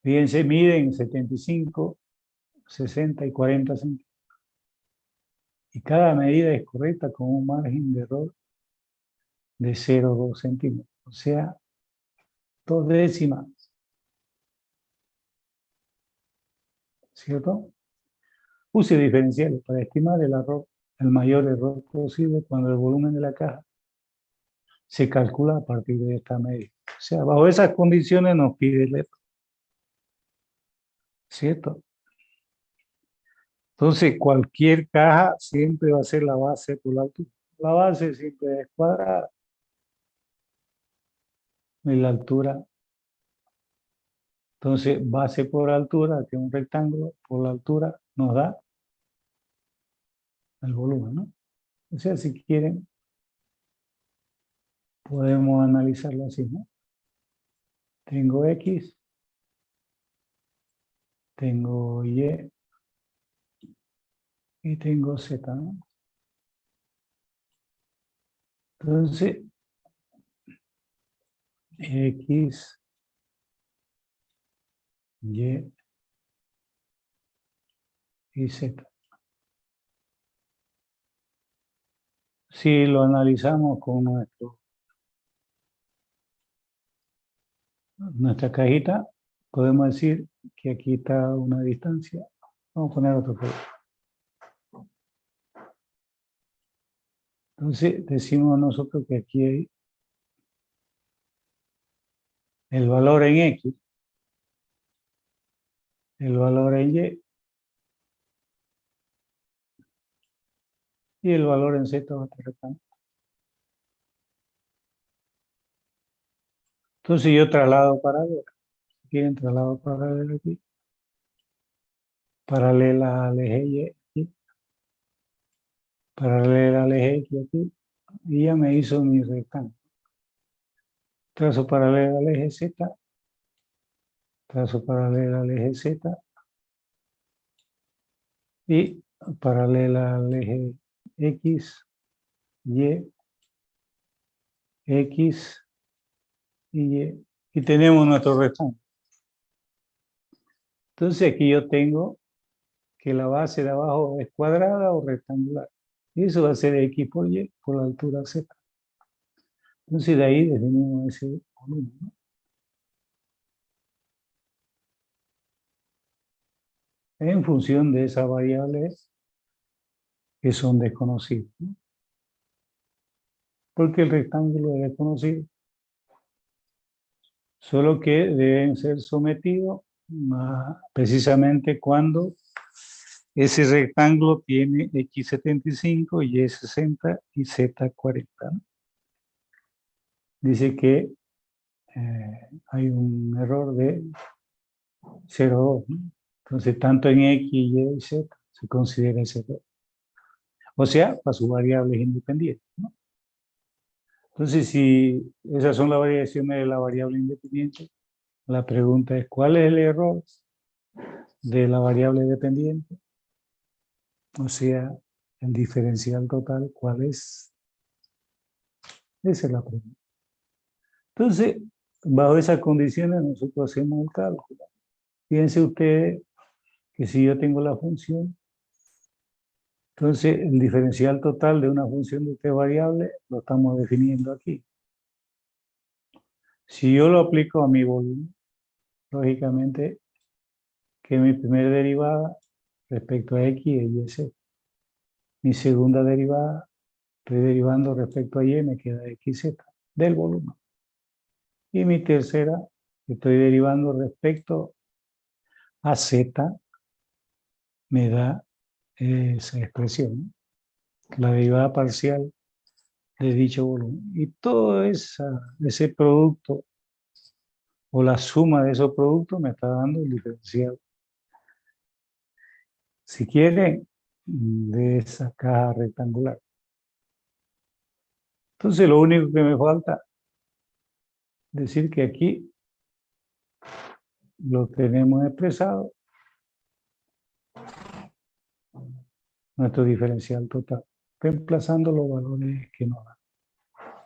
Speaker 1: Fíjense, miden 75, 60 y 40 centímetros. Y cada medida es correcta con un margen de error de 0,2 centímetros. O sea, 2 décimas. ¿Cierto? Use diferenciales para estimar el error, el mayor error posible cuando el volumen de la caja se calcula a partir de esta medida. O sea, bajo esas condiciones nos pide el error. ¿Cierto? Entonces, cualquier caja siempre va a ser la base por la altura. La base siempre es cuadrada. Y la altura. Entonces, base por altura, que es un rectángulo, por la altura nos da el volumen, ¿no? O sea, si quieren, podemos analizarlo así, ¿no? Tengo X, tengo Y y tengo Z, ¿no? Entonces, X, Y y Z. Si lo analizamos con nuestra cajita, podemos decir que aquí está una distancia. Vamos a poner otro color. Entonces, decimos nosotros que aquí hay el valor en X, el valor en Y el valor en Z va a estar acá. Entonces yo traslado paralelo. Si quieren traslado paralelo aquí. Paralela al eje Y aquí. Paralela al eje X aquí. Y ya me hizo mi rectángulo. Trazo paralelo al eje Z. Trazo paralelo al eje Z. Y paralela al eje X, Y, X y Y. Y tenemos nuestro rectángulo. Entonces aquí yo tengo que la base de abajo es cuadrada o rectangular. Y eso va a ser X por Y por la altura Z. Entonces de ahí definimos ese volumen, ¿no? En función de esas variables que son desconocidas, ¿no? Porque el rectángulo es desconocido. Solo que deben ser sometidos precisamente cuando ese rectángulo tiene X75, Y60 y Z40, ¿no? Dice que hay un error de 0,2, ¿no? Entonces, tanto en X, Y y Z se considera ese error. O sea, para sus variables independientes, ¿no? Entonces, si esas son las variaciones de la variable independiente, la pregunta es, ¿cuál es el error de la variable dependiente? O sea, el diferencial total, ¿cuál es? Esa es la pregunta. Entonces, bajo esas condiciones, nosotros hacemos el cálculo. Fíjense ustedes que si yo tengo la función, entonces el diferencial total de una función de tres variables lo estamos definiendo aquí. Si yo lo aplico a mi volumen, lógicamente que mi primera derivada respecto a X es Y, Z. Mi segunda derivada, estoy derivando respecto a Y, me queda X, Z del volumen. Y mi tercera, estoy derivando respecto a Z, me da esa expresión, ¿no? La derivada parcial de dicho volumen. Y todo ese producto o la suma de esos productos me está dando el diferencial. Si quieren, de esa caja rectangular. Entonces lo único que me falta decir que aquí lo tenemos expresado, nuestro diferencial total, reemplazando los valores que nos dan.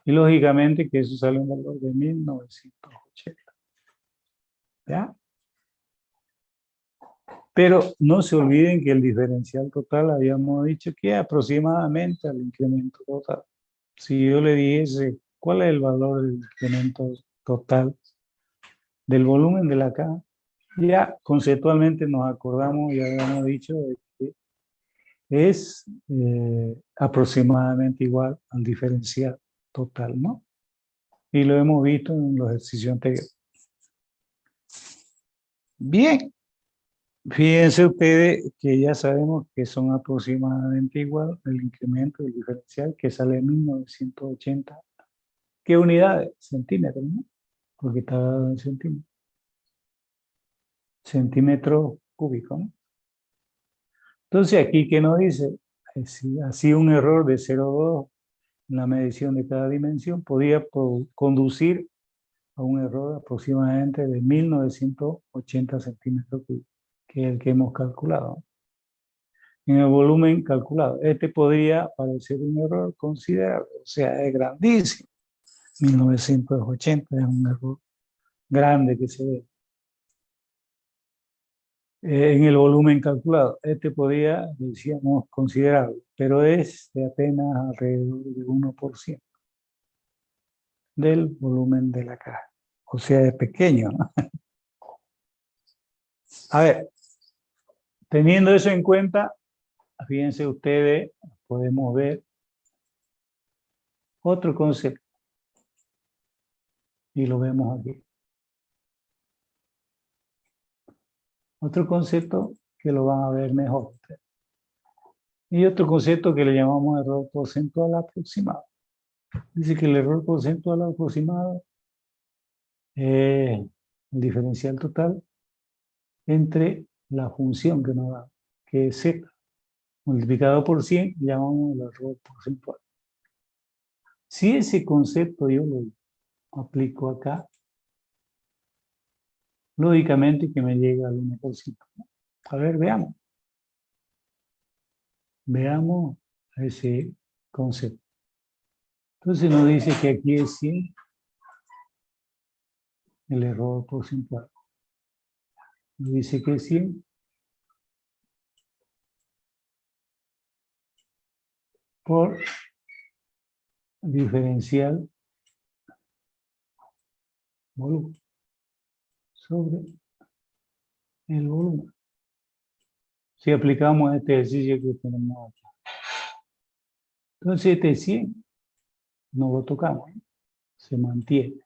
Speaker 1: Y lógicamente que eso sale un valor de 1980. ¿Ya? Pero no se olviden que el diferencial total habíamos dicho que aproximadamente al incremento total. Si yo le dijese cuál es el valor del incremento total del volumen de la caja, ya conceptualmente nos acordamos y habíamos dicho de que es aproximadamente igual al diferencial total, ¿no? Y lo hemos visto en los ejercicios anteriores. Bien, Fíjense ustedes que ya sabemos que son aproximadamente igual el incremento del diferencial que sale en 1980. ¿Qué unidades? Centímetros, ¿no? Porque está dado en centímetros. Centímetros cúbicos, ¿no? Entonces, aquí, ¿qué nos dice? Si así un error de 0,2 en la medición de cada dimensión podía conducir a un error aproximadamente de 1980 centímetros cúbicos, que es el que hemos calculado. En el volumen calculado, este podría parecer un error considerable, o sea, es grandísimo. 1980 es un error grande que se ve. En el volumen calculado, este podría, decíamos, considerable, pero es de apenas alrededor de 1% del volumen de la caja. O sea, es pequeño, ¿no? A ver, teniendo eso en cuenta, fíjense ustedes, podemos ver otro concepto. Y lo vemos aquí. Otro concepto que lo van a ver mejor. Y otro concepto que le llamamos error porcentual aproximado. Dice que el error porcentual aproximado es el diferencial total entre la función que nos da, que es z, multiplicado por 100, llamamos el error porcentual. Si ese concepto yo lo aplico acá, lógicamente que me llega al 1%. A ver, veamos. Veamos ese concepto. Entonces nos dice que aquí es 100 el error porcentual. Nos dice que es 100 por diferencial volumen sobre el volumen. Si aplicamos este ejercicio que tenemos aquí. Entonces este 100 no lo tocamos, ¿eh? Se mantiene.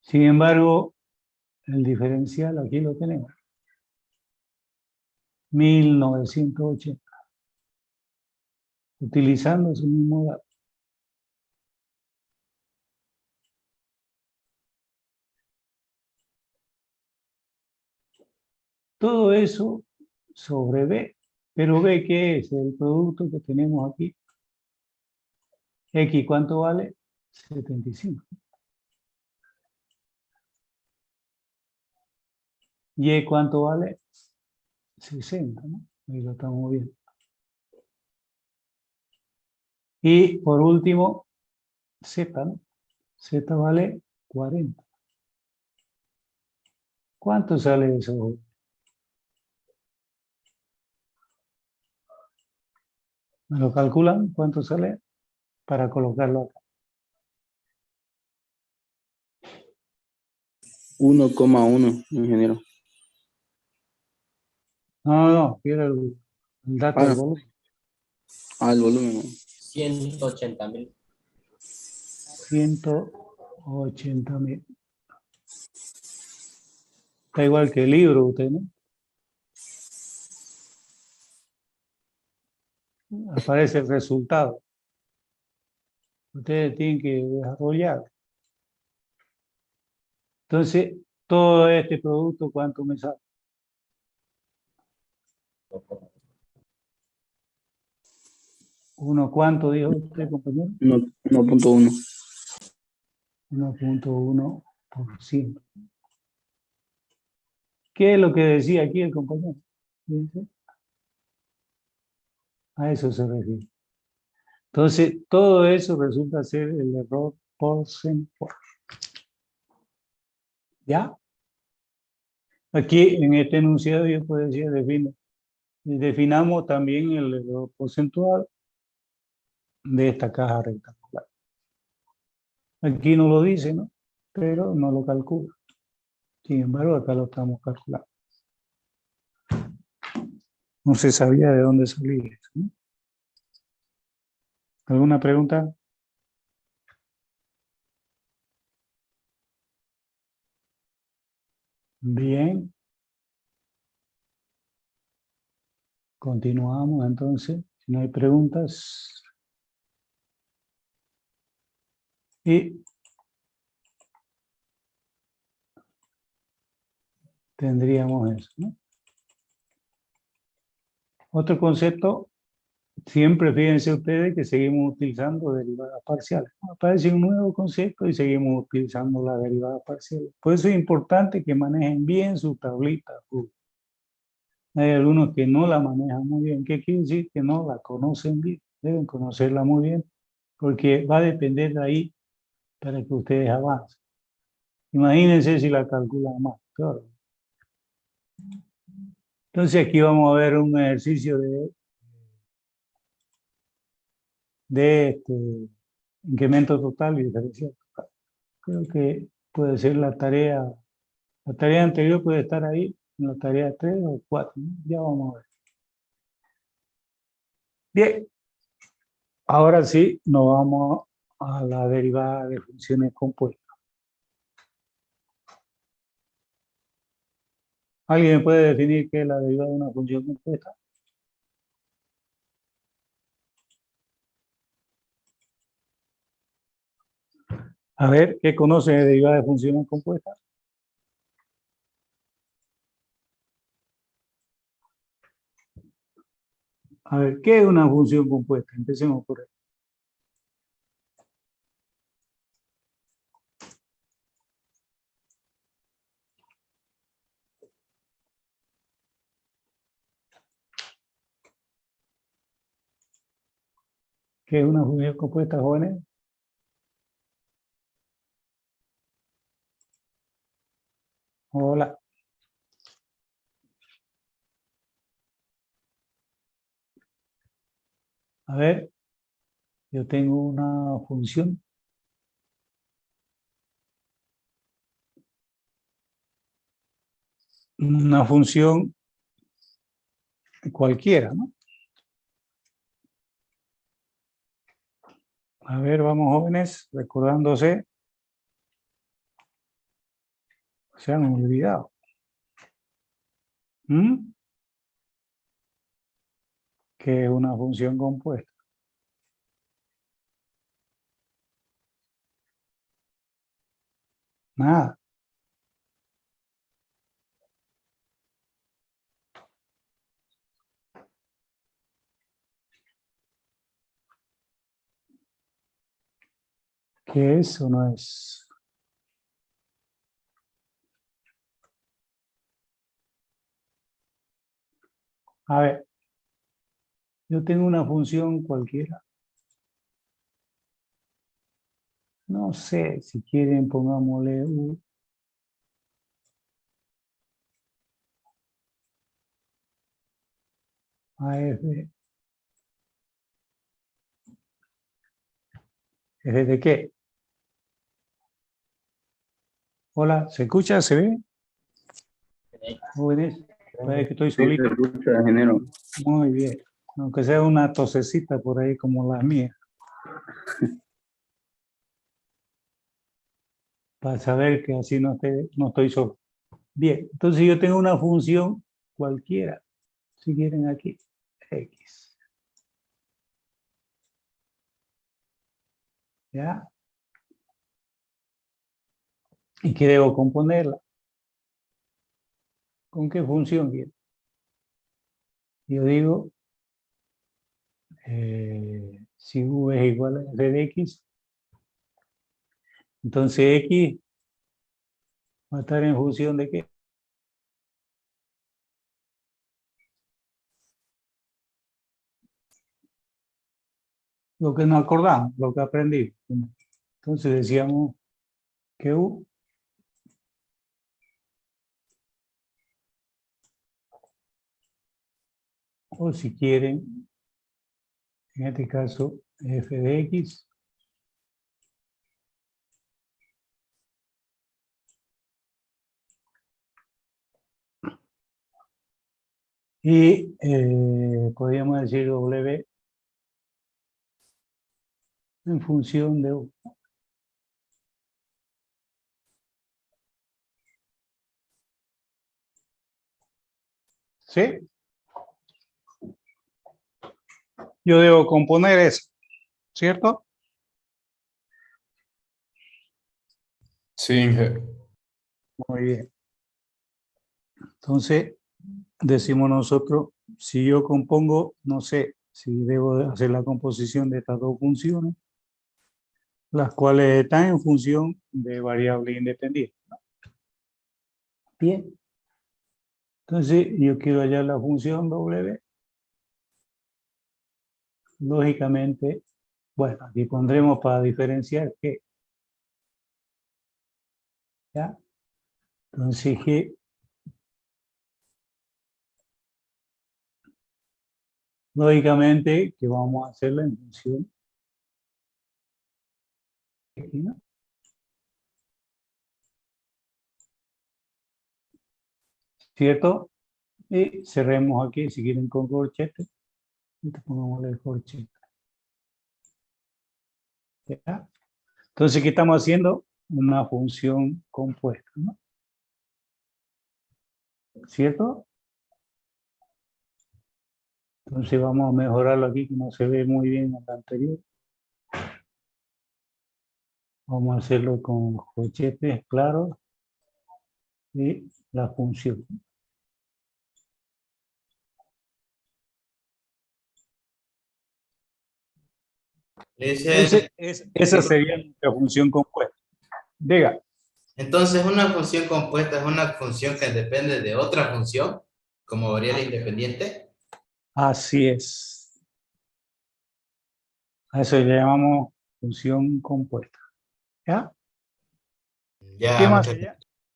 Speaker 1: Sin embargo, el diferencial aquí lo tenemos. 1980. Utilizando ese mismo dato. Todo eso sobre B. Pero B, ¿qué es? El producto que tenemos aquí. X, ¿cuánto vale? 75. Y, ¿cuánto vale? 60, ¿no? Ahí lo estamos viendo. Y por último, Z, ¿no? Z vale 40. ¿Cuánto sale eso? ¿Me lo calculan? ¿Cuánto sale? Para colocarlo acá.
Speaker 3: 1,1, ingeniero.
Speaker 1: No, quiero el dato del
Speaker 3: Ah,
Speaker 1: volumen.
Speaker 3: el volumen.
Speaker 7: 180.000.
Speaker 1: 180.000. Está igual que el libro, usted, ¿no? Aparece el resultado. Ustedes tienen que desarrollar. Entonces, todo este producto, ¿cuánto me sale? ¿Cuánto dijo usted, compañero?
Speaker 3: 1,1.
Speaker 1: 1,1%. ¿Qué es lo que decía aquí el compañero? Fíjense. A eso se refiere. Entonces, todo eso resulta ser el error porcentual. ¿Ya? Aquí en este enunciado yo puedo decir, definamos también el error porcentual de esta caja rectangular. Aquí no lo dice, ¿no? Pero no lo calcula. Sin embargo, acá lo estamos calculando. No se sabía de dónde salía eso, ¿no? ¿Alguna pregunta? Bien. Continuamos entonces, si no hay preguntas. Y tendríamos eso, ¿no? Otro concepto, siempre fíjense ustedes que seguimos utilizando derivadas parciales. Aparece un nuevo concepto y seguimos utilizando las derivadas parciales. Por eso es importante que manejen bien su tablita. Hay algunos que no la manejan muy bien. ¿Qué quiere decir? Que no la conocen bien. Deben conocerla muy bien, porque va a depender de ahí para que ustedes avancen. Imagínense si la calculan más. Claro. Entonces aquí vamos a ver un ejercicio de incremento total y diferencial total. Creo que puede ser la tarea anterior puede estar ahí, en la tarea 3 o 4, ¿no? Ya vamos a ver. Bien, ahora sí nos vamos a la derivada de funciones compuestas. ¿Alguien me puede definir qué es la derivada de una función compuesta? A ver, ¿qué conoce de derivada de funciones compuestas? A ver, ¿qué es una función compuesta? Empecemos por ahí. ¿Qué es una función compuesta, jóvenes? Hola. A ver, yo tengo una función. Una función cualquiera, ¿no? A ver, vamos jóvenes, recordándose. Se han olvidado. ¿Mm? ¿Qué es una función compuesta? Nada. ¿Qué es o no es? A ver, yo tengo una función cualquiera. No sé, si quieren pongámosle U. A F. ¿F de qué? Hola, ¿se escucha? ¿Se ve? Jóvenes, parece que estoy
Speaker 3: Sí, se
Speaker 1: solito.
Speaker 3: escucha, ingeniero.
Speaker 1: Muy bien. Aunque sea una tosecita por ahí como la mía. Para saber que así no estoy solo. Bien, entonces yo tengo una función cualquiera. Si quieren aquí, X. ¿Ya? ¿Y qué debo componerla? ¿Con qué función quiero? Yo digo, si U es igual a f de X, entonces X va a estar en función de qué? Lo que nos acordamos, lo que aprendí. Entonces decíamos que U o si quieren, en este caso, f de X y podríamos decir W en función de U. ¿Sí? Yo debo componer eso, ¿cierto?
Speaker 6: Sí, Inge.
Speaker 1: Muy bien. Entonces, decimos nosotros, si yo compongo, no sé, si debo de hacer la composición de estas dos funciones, las cuales están en función de variable independiente. Bien. Entonces, yo quiero hallar la función W. Lógicamente, bueno, aquí pondremos para diferenciar que, ¿ya? Entonces, G, lógicamente, que vamos a hacerla en función de X, ¿no? ¿Cierto? Y cerremos aquí, si quieren con corchete, y pongamos el corchete. ¿Ya? Entonces, ¿qué estamos haciendo? Una función compuesta, ¿no? ¿Cierto? Entonces vamos a mejorarlo aquí, que no se ve muy bien en la anterior. Vamos a hacerlo con corchetes claros y la función.
Speaker 5: Dice,
Speaker 1: Entonces, esa sería nuestra función compuesta. Diga.
Speaker 5: entonces, una función compuesta es una función que depende de otra función, como variable independiente.
Speaker 1: Así es. A eso le llamamos función compuesta. ¿Ya?
Speaker 5: Ya,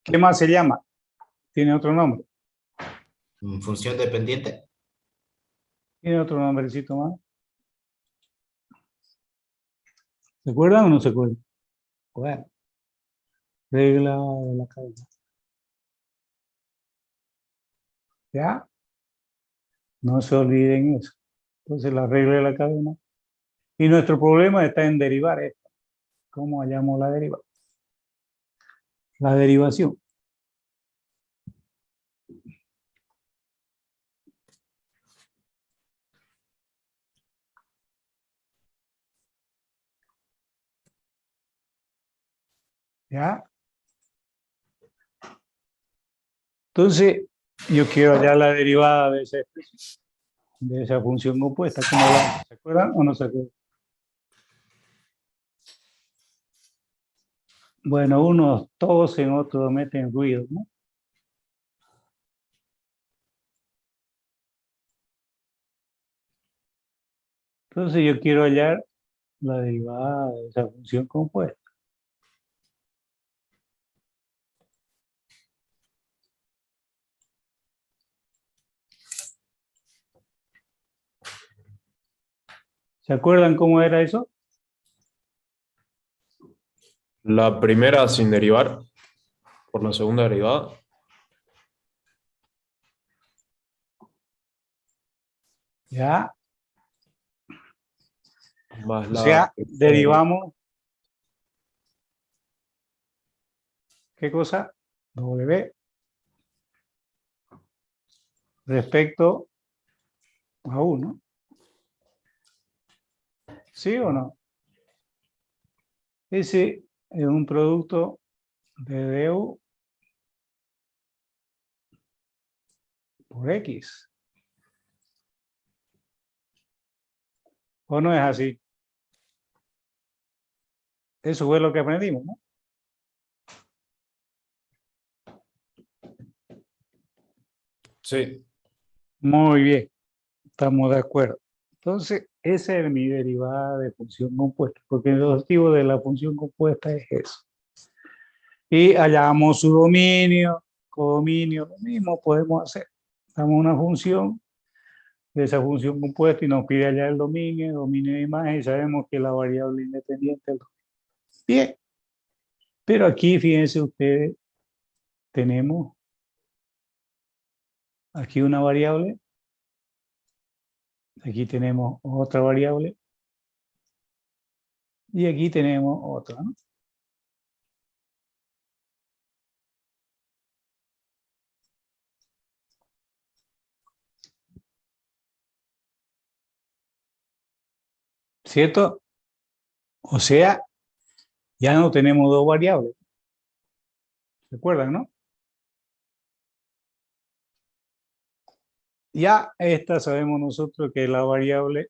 Speaker 1: ¿Qué más se llama? ¿Tiene otro nombre?
Speaker 5: función dependiente.
Speaker 1: ¿Tiene otro nombrecito más? ¿Se acuerdan o no se acuerdan? Bueno, regla de la cadena. ¿Ya? No se olviden eso. Entonces, la regla de la cadena. Y nuestro problema está en derivar esto. ¿Cómo hallamos la deriva? La derivación. ¿Ya? Entonces, yo quiero hallar la derivada de esa función compuesta. ¿Cómo la? ¿Se acuerdan o no se acuerdan? Bueno, unos tosen, otros meten ruido, ¿no? Entonces yo quiero hallar la derivada de esa función compuesta. ¿Se acuerdan cómo era eso?
Speaker 6: La primera sin derivar por la segunda derivada.
Speaker 1: Ya.
Speaker 6: Más
Speaker 1: O
Speaker 6: la
Speaker 1: sea, derivamos. ¿Qué cosa? W respecto a 1. ¿Sí o no? Ese es un producto de du por X. ¿O no es así? Eso fue lo que aprendimos, ¿no?
Speaker 6: Sí.
Speaker 1: Muy bien, estamos de acuerdo. Entonces, esa es mi derivada de función compuesta, porque el objetivo de la función compuesta es eso. Y hallamos su dominio, codominio, lo mismo podemos hacer. Damos una función de esa función compuesta y nos pide hallar el dominio de imagen, y sabemos que la variable independiente es el dominio. Bien, pero aquí fíjense ustedes, tenemos aquí una variable, aquí tenemos otra variable y aquí tenemos otra, ¿no? ¿cierto? O sea, ya no tenemos dos variables. ¿Recuerdan, no? Ya esta sabemos nosotros que es la variable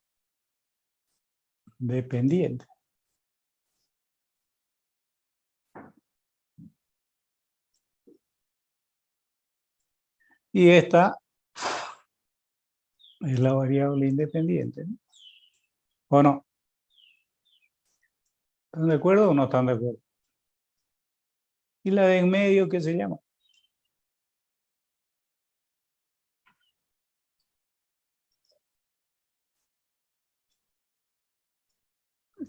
Speaker 1: dependiente. Y esta es la variable independiente, ¿no? ¿O no? ¿Están de acuerdo o no están de acuerdo? ¿Y la de en medio qué se llama?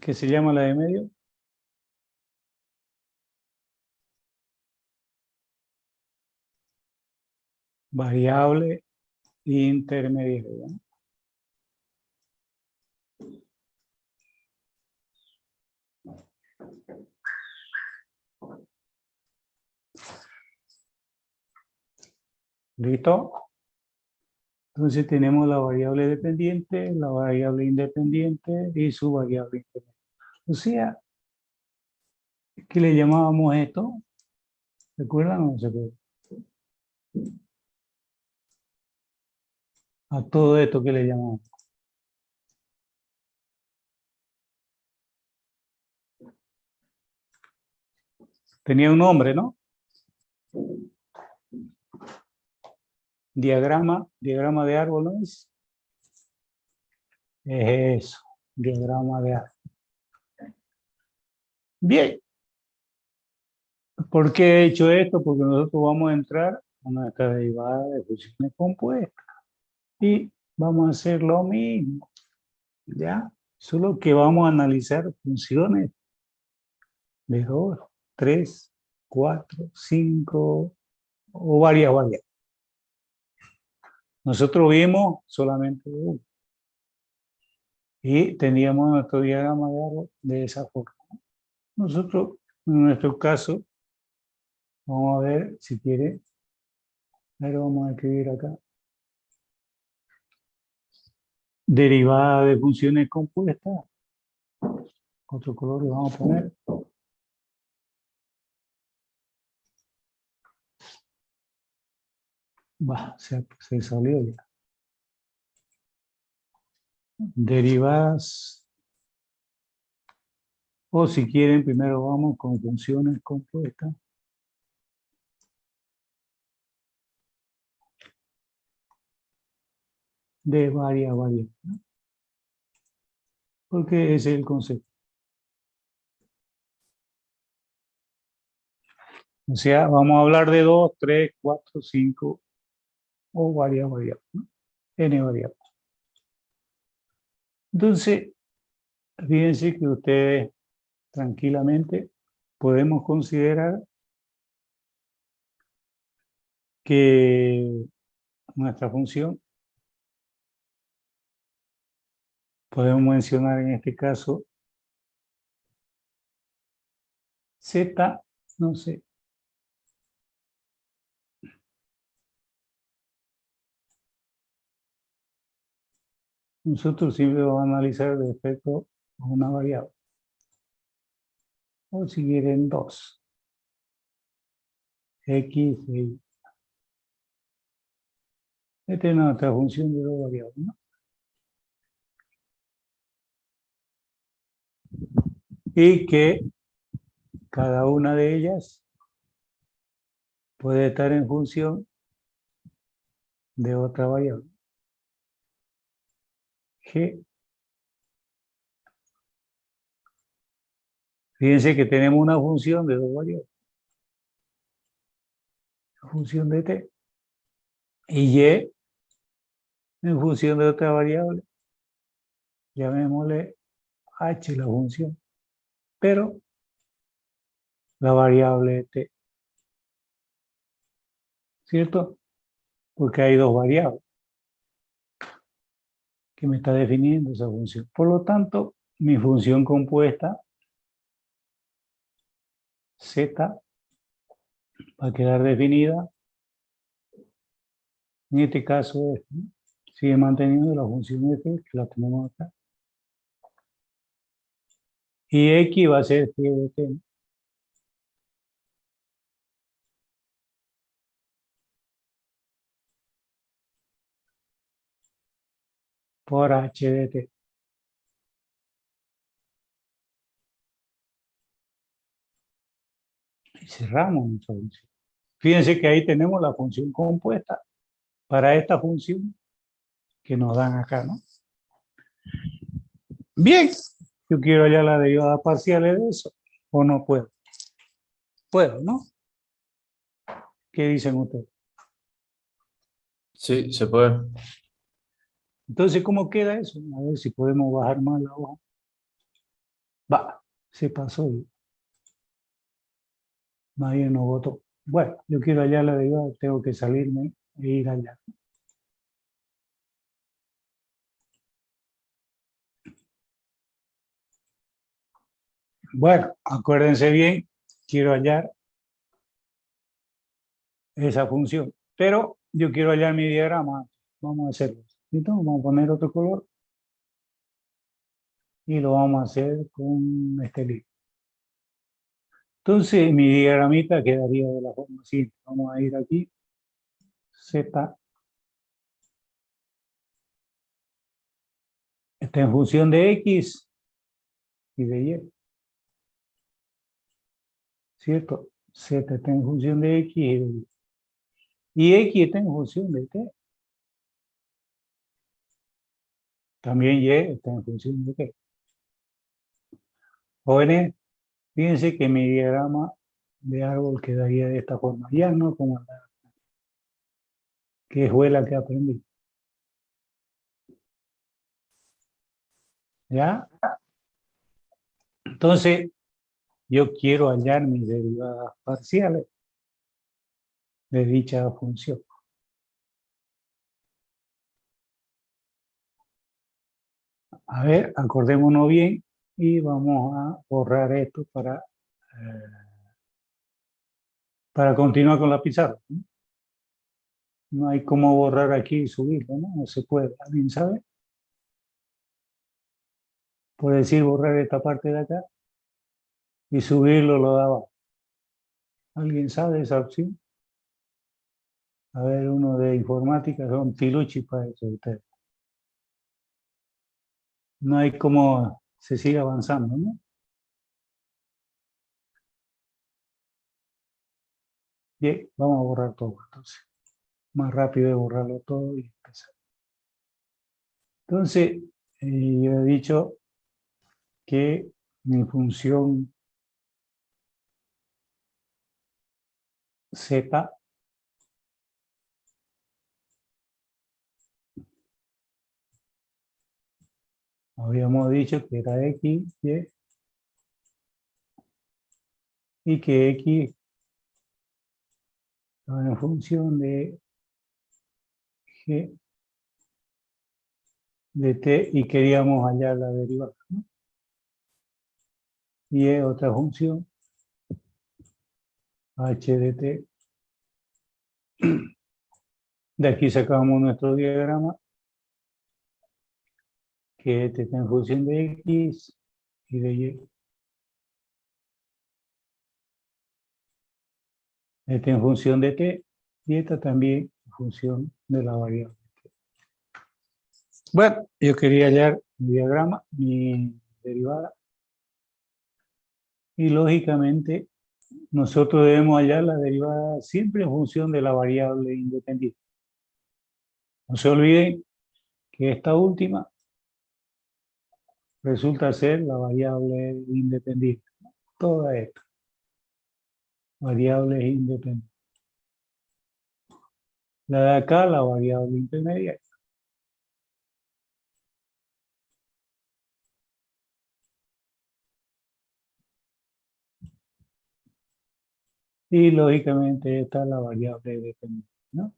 Speaker 1: ¿Qué se llama la de en medio? Variable intermediaria, ¿no? ¿Listo? Entonces tenemos la variable dependiente, la variable independiente y su variable intermedia. O sea, ¿qué le llamábamos esto? ¿Se acuerdan o no se acuerdan? A todo esto, ¿qué le llamamos? Tenía un nombre, ¿no? Diagrama de árbol, ¿no es? Es eso, diagrama de árbol. Bien. ¿Por qué he hecho esto? Porque nosotros vamos a entrar a nuestra derivada de funciones compuestas y vamos a hacer lo mismo, ¿ya? Solo que vamos a analizar funciones de 2, 3, 4, 5 o varias. Nosotros vimos solamente uno y teníamos nuestro diagrama de árbol de esa forma. Nosotros, en nuestro caso, vamos a ver si quiere. Ahora vamos a escribir acá. Derivada de funciones compuestas. Otro color le vamos a poner. Se salió ya. Derivadas. O si quieren, primero vamos con funciones compuestas. De varias variables, ¿no? Porque ese es el concepto. O sea, vamos a hablar de 2, 3, 4, 5 o varias variables, ¿no? N variables. Entonces, fíjense que ustedes tranquilamente podemos considerar que nuestra función, podemos mencionar en este caso Z, no sé. Nosotros siempre vamos a analizar respecto a una variable. O si quieren 2. X, Y. Esta es nuestra función de dos variables, ¿no? Y que cada una de ellas puede estar en función de otra variable. G. Fíjense que tenemos una función de dos variables. La función de T. Y Y en función de otra variable. Llamémosle H la función. Pero la variable T. ¿Cierto? Porque hay dos variables que me está definiendo esa función. Por lo tanto, mi función compuesta Z va a quedar definida. En este caso, sigue manteniendo la función f, que la tenemos acá. Y X va a ser G de T, ¿no? Por H de T. Y cerramos nuestra función. Fíjense que ahí tenemos la función compuesta para esta función que nos dan acá, ¿no? Bien, yo quiero hallar la derivada parcial de eso, o no puedo. Puedo, ¿no? ¿Qué dicen ustedes?
Speaker 6: Sí, se puede.
Speaker 1: Entonces, ¿cómo queda eso? A ver si podemos bajar más la hoja. Va, se pasó. Nadie nos votó. Bueno, yo quiero hallar la derivada, tengo que salirme e ir allá. Bueno, acuérdense bien, quiero hallar esa función, pero yo quiero hallar mi diagrama. Vamos a hacerlo. Entonces, vamos a poner otro color y lo vamos a hacer con este libro. Entonces, mi diagramita quedaría de la forma siguiente. Vamos a ir aquí, Z, está en función de X y de Y, ¿cierto? Z está en función de X y de Y. Y X está en función de T. También Y está en función de T. Jóvenes, fíjense que mi diagrama de árbol quedaría de esta forma. Ya no como la que fue la que aprendí. ¿Ya? Entonces, yo quiero hallar mis derivadas parciales de dicha función. A ver, acordémonos bien y vamos a borrar esto para continuar con la pizarra, ¿no? No hay cómo borrar aquí y subirlo, ¿no? No se puede. ¿Alguien sabe? Por decir borrar esta parte de acá y subirlo lo de abajo. ¿Alguien sabe esa opción? A ver, uno de informática, son piluchi para eso ustedes. No hay cómo se sigue avanzando, ¿no? Bien, vamos a borrar todo entonces. Más rápido es borrarlo todo y empezar. Entonces, yo he dicho que mi función Z habíamos dicho que era X, y que X estaba en función de G de T y queríamos hallar la derivada, ¿no? Y es otra función H de T. De aquí sacamos nuestro diagrama, que este está en función de X y de Y. Este en función de T y esta también en función de la variable. Bueno, yo quería hallar mi diagrama, mi derivada. Y lógicamente nosotros debemos hallar la derivada siempre en función de la variable independiente. No se olviden que esta última resulta ser la variable independiente. Toda esta variable es independiente. La de acá, la variable intermedia. Y lógicamente esta es la variable dependiente, ¿no?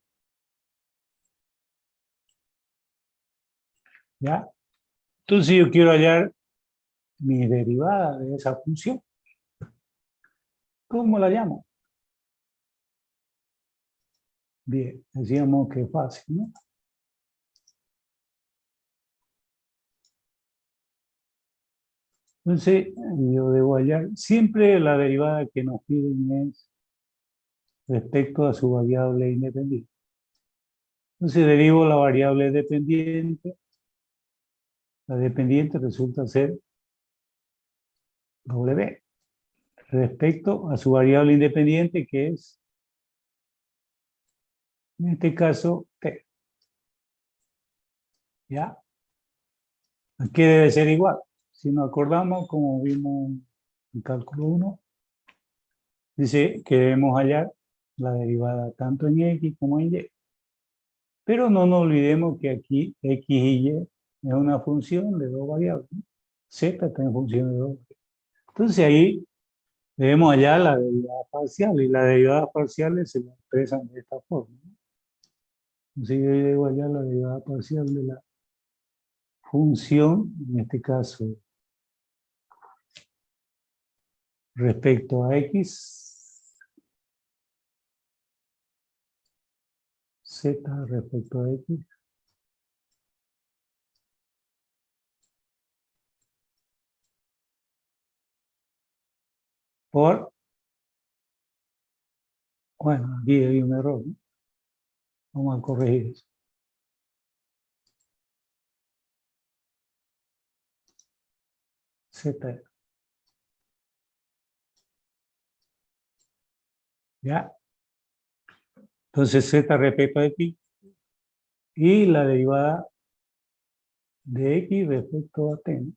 Speaker 1: ¿Ya? Entonces yo quiero hallar mi derivada de esa función. ¿Cómo la llamo? Bien, decíamos que es fácil, ¿no? Entonces, yo debo hallar, siempre la derivada que nos piden es respecto a su variable independiente. Entonces, derivo la variable dependiente. La dependiente resulta ser W respecto a su variable independiente, que es, en este caso, T. ¿Ya? Aquí debe ser igual. Si nos acordamos, como vimos en cálculo 1, dice que debemos hallar la derivada tanto en X como en Y. Pero no nos olvidemos que aquí X y Y es una función de dos variables, ¿no? Z está en función de dos variables. Entonces ahí debemos hallar la derivada parcial, y las derivadas parciales se expresan de esta forma, ¿no? Entonces yo debo hallar la derivada parcial de la función, en este caso, respecto a X, Z respecto a X, por, bueno, aquí hay un error, ¿no? Vamos a corregir eso. Z, ¿ya? Entonces Z respecto a X y la derivada de X respecto a T, ¿no?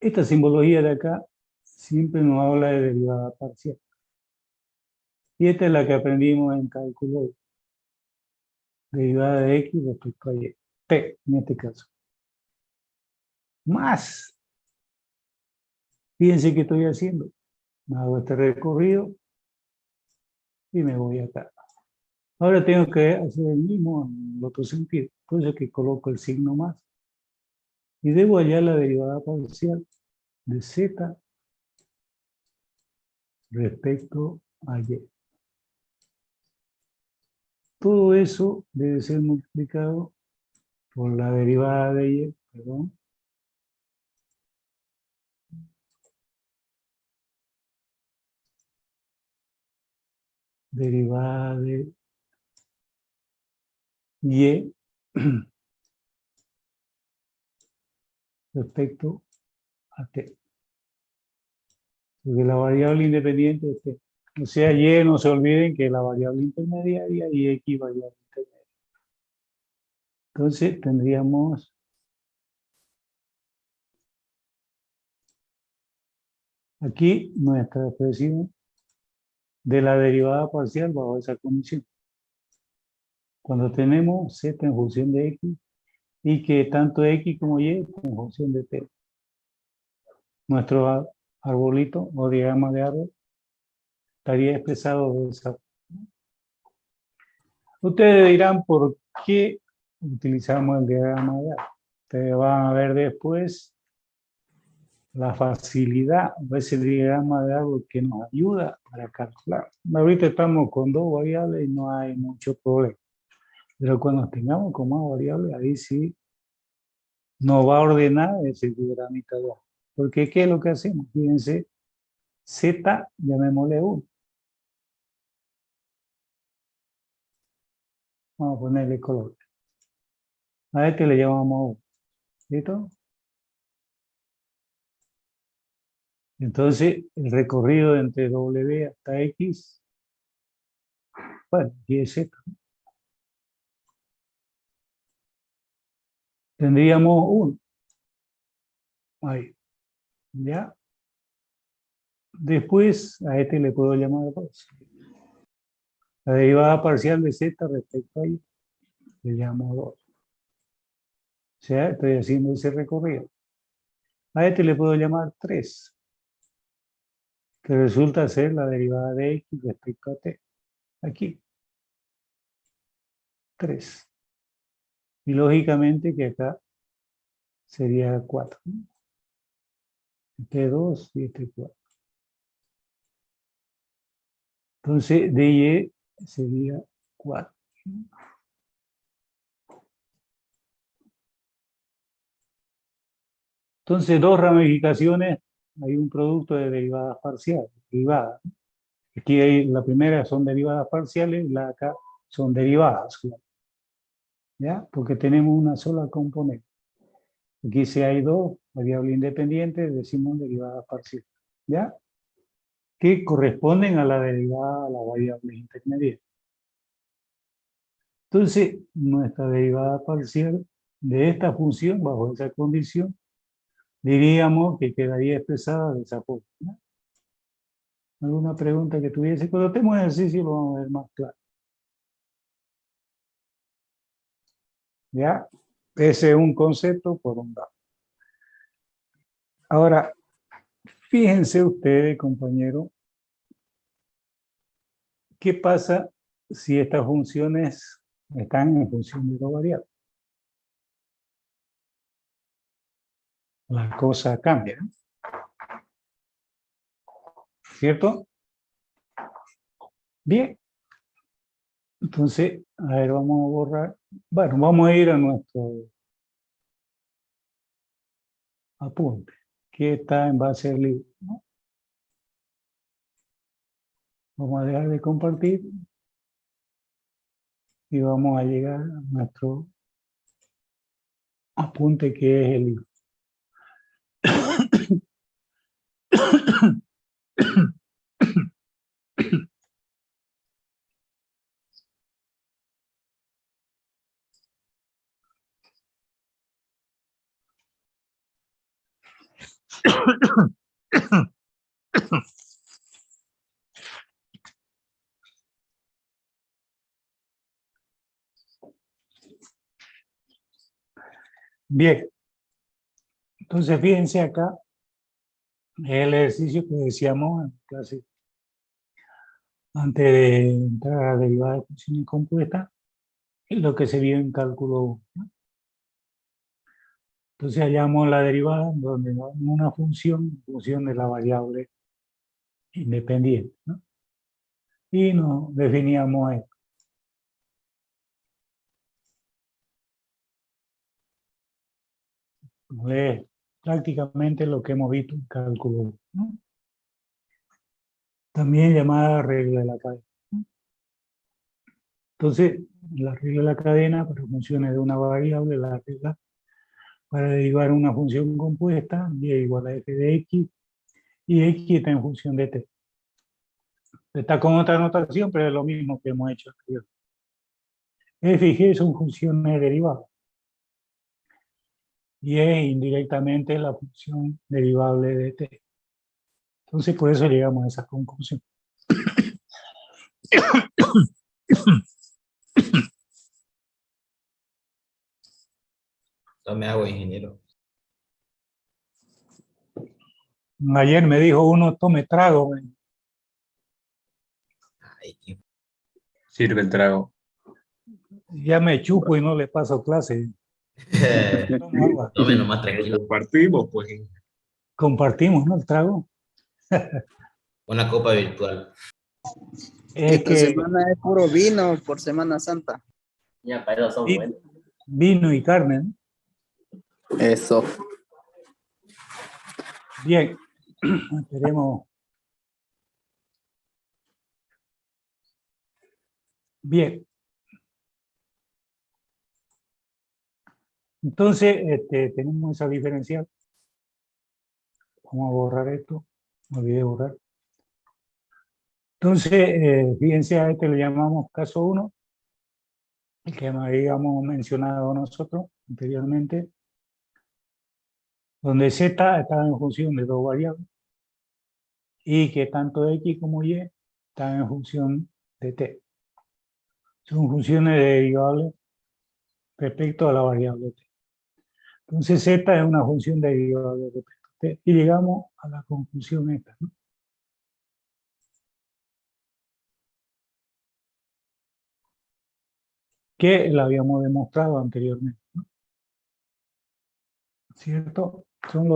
Speaker 1: Esta simbología de acá siempre nos habla de derivada parcial. Y esta es la que aprendimos en cálculo, derivada de X respecto a Y. T, en este caso. Más, fíjense qué estoy haciendo. Me hago este recorrido y me voy acá. Ahora tengo que hacer el mismo en el otro sentido. Por eso es que coloco el signo más. Y debo hallar la derivada parcial de Z respecto a Y. Todo eso debe ser multiplicado por la derivada de Y, perdón. Derivada de Y respecto a T. Porque la variable independiente es T. O sea, Y, no se olviden que la variable intermediaria y X variable intermedia. Entonces tendríamos aquí nuestra expresión de la derivada parcial bajo esa condición. Cuando tenemos Z en función de X y que tanto X como Y están en función de T. Nuestro arbolito o diagrama de árbol estaría expresado de esa forma. Ustedes dirán por qué utilizamos el diagrama de árbol. Ustedes van a ver después la facilidad de ese diagrama de árbol que nos ayuda para calcular. Ahorita estamos con dos variables y no hay mucho problema. Pero cuando tengamos con más variables, ahí sí nos va a ordenar ese diagramita de árbol. Porque ¿qué es lo que hacemos? Fíjense, Z, llamémosle 1. Vamos a ponerle color. A este le llamamos 1. ¿Listo? Entonces, el recorrido entre W hasta X, bueno, y es Z. Tendríamos 1. Ahí. ¿Ya? Después, a este le puedo llamar 2. La derivada parcial de Z respecto a Y, le llamo 2. O sea, estoy haciendo ese recorrido. A este le puedo llamar 3, que resulta ser la derivada de X respecto a T. Aquí. 3. Y lógicamente que acá sería 4. Este 2 y este 4. Entonces, de Y sería 4. Entonces, dos ramificaciones, hay un producto de derivadas parciales, derivadas. Aquí hay, la primera son derivadas parciales y la de acá son derivadas, ¿ya? Porque tenemos una sola componente. Aquí si hay dos variables independientes, decimos derivadas parciales, ¿ya? Que corresponden a la derivada a las variables intermedias. Entonces, nuestra derivada parcial de esta función, bajo esa condición, diríamos que quedaría expresada de esa forma, ¿no? ¿Alguna pregunta que tuviese? Cuando tenemos ejercicio lo vamos a ver más claro. ¿Ya? Ese es un concepto por un lado. Ahora, fíjense ustedes, compañeros, ¿qué pasa si estas funciones están en función de dos variables? La cosa cambia, ¿no? ¿Cierto? Bien. Entonces, a ver, vamos a borrar. Bueno, vamos a ir a nuestro apunte, que está en base al libro, ¿no? Vamos a dejar de compartir y vamos a llegar a nuestro apunte, que es el libro. Bien, entonces fíjense acá, el ejercicio que decíamos en clase antes de entrar a la derivada de funciones compuestas, es lo que se vio en cálculo 1, ¿no? Entonces hallamos la derivada donde damos una función en función de la variable independiente, ¿no? Y nos definíamos esto. Es prácticamente lo que hemos visto en cálculo 1, ¿no? También llamada regla de la cadena, ¿no? Entonces, la regla de la cadena para funciones de una variable, la regla para derivar una función compuesta, y es igual a f de x, y x está en función de t. Está con otra notación, pero es lo mismo que hemos hecho anteriormente. F y g son funciones derivadas. Y es indirectamente la función derivable de t. Entonces, por eso llegamos a esa conclusión.
Speaker 5: Tome agua, ingeniero.
Speaker 1: Ayer me dijo uno, tome trago.
Speaker 5: Ay, qué-
Speaker 6: Sirve el trago.
Speaker 1: Ya me chupo y no le paso clase. Toma agua.
Speaker 5: Tome nomás
Speaker 4: Pero
Speaker 5: tranquilo.
Speaker 4: compartimos, pues.
Speaker 1: Compartimos, ¿no? El trago.
Speaker 5: Una copa virtual.
Speaker 1: Es
Speaker 8: Esta
Speaker 1: que
Speaker 8: semana es puro vino por Semana Santa.
Speaker 7: Ya, para eso son
Speaker 1: vi-
Speaker 7: buenos.
Speaker 1: vino y carne, ¿no?
Speaker 3: Eso.
Speaker 1: Bien. Esperemos. Bien. Entonces, tenemos esa diferencial. Vamos a borrar esto. Me olvidé de borrar. Entonces, fíjense, a este le llamamos caso 1, el que habíamos mencionado nosotros anteriormente, donde z estaba en función de dos variables y que tanto x como y están en función de t. Son funciones derivables respecto a la variable t. Entonces z es una función derivable respecto a t. Y llegamos a la conclusión esta, ¿no? Que la habíamos demostrado anteriormente, ¿no? ¿Cierto? Son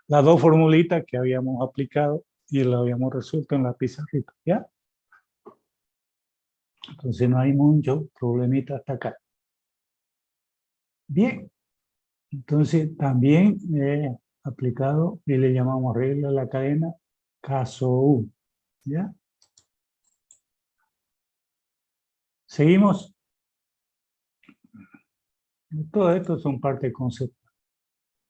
Speaker 1: las dos formulitas que habíamos aplicado y las habíamos resuelto en la pizarrita, ¿ya? Entonces no hay mucho problemita hasta acá. Bien. Entonces, también aplicado y le llamamos regla de la cadena caso 1. ¿Ya? Seguimos. Todo esto son parte del concepto.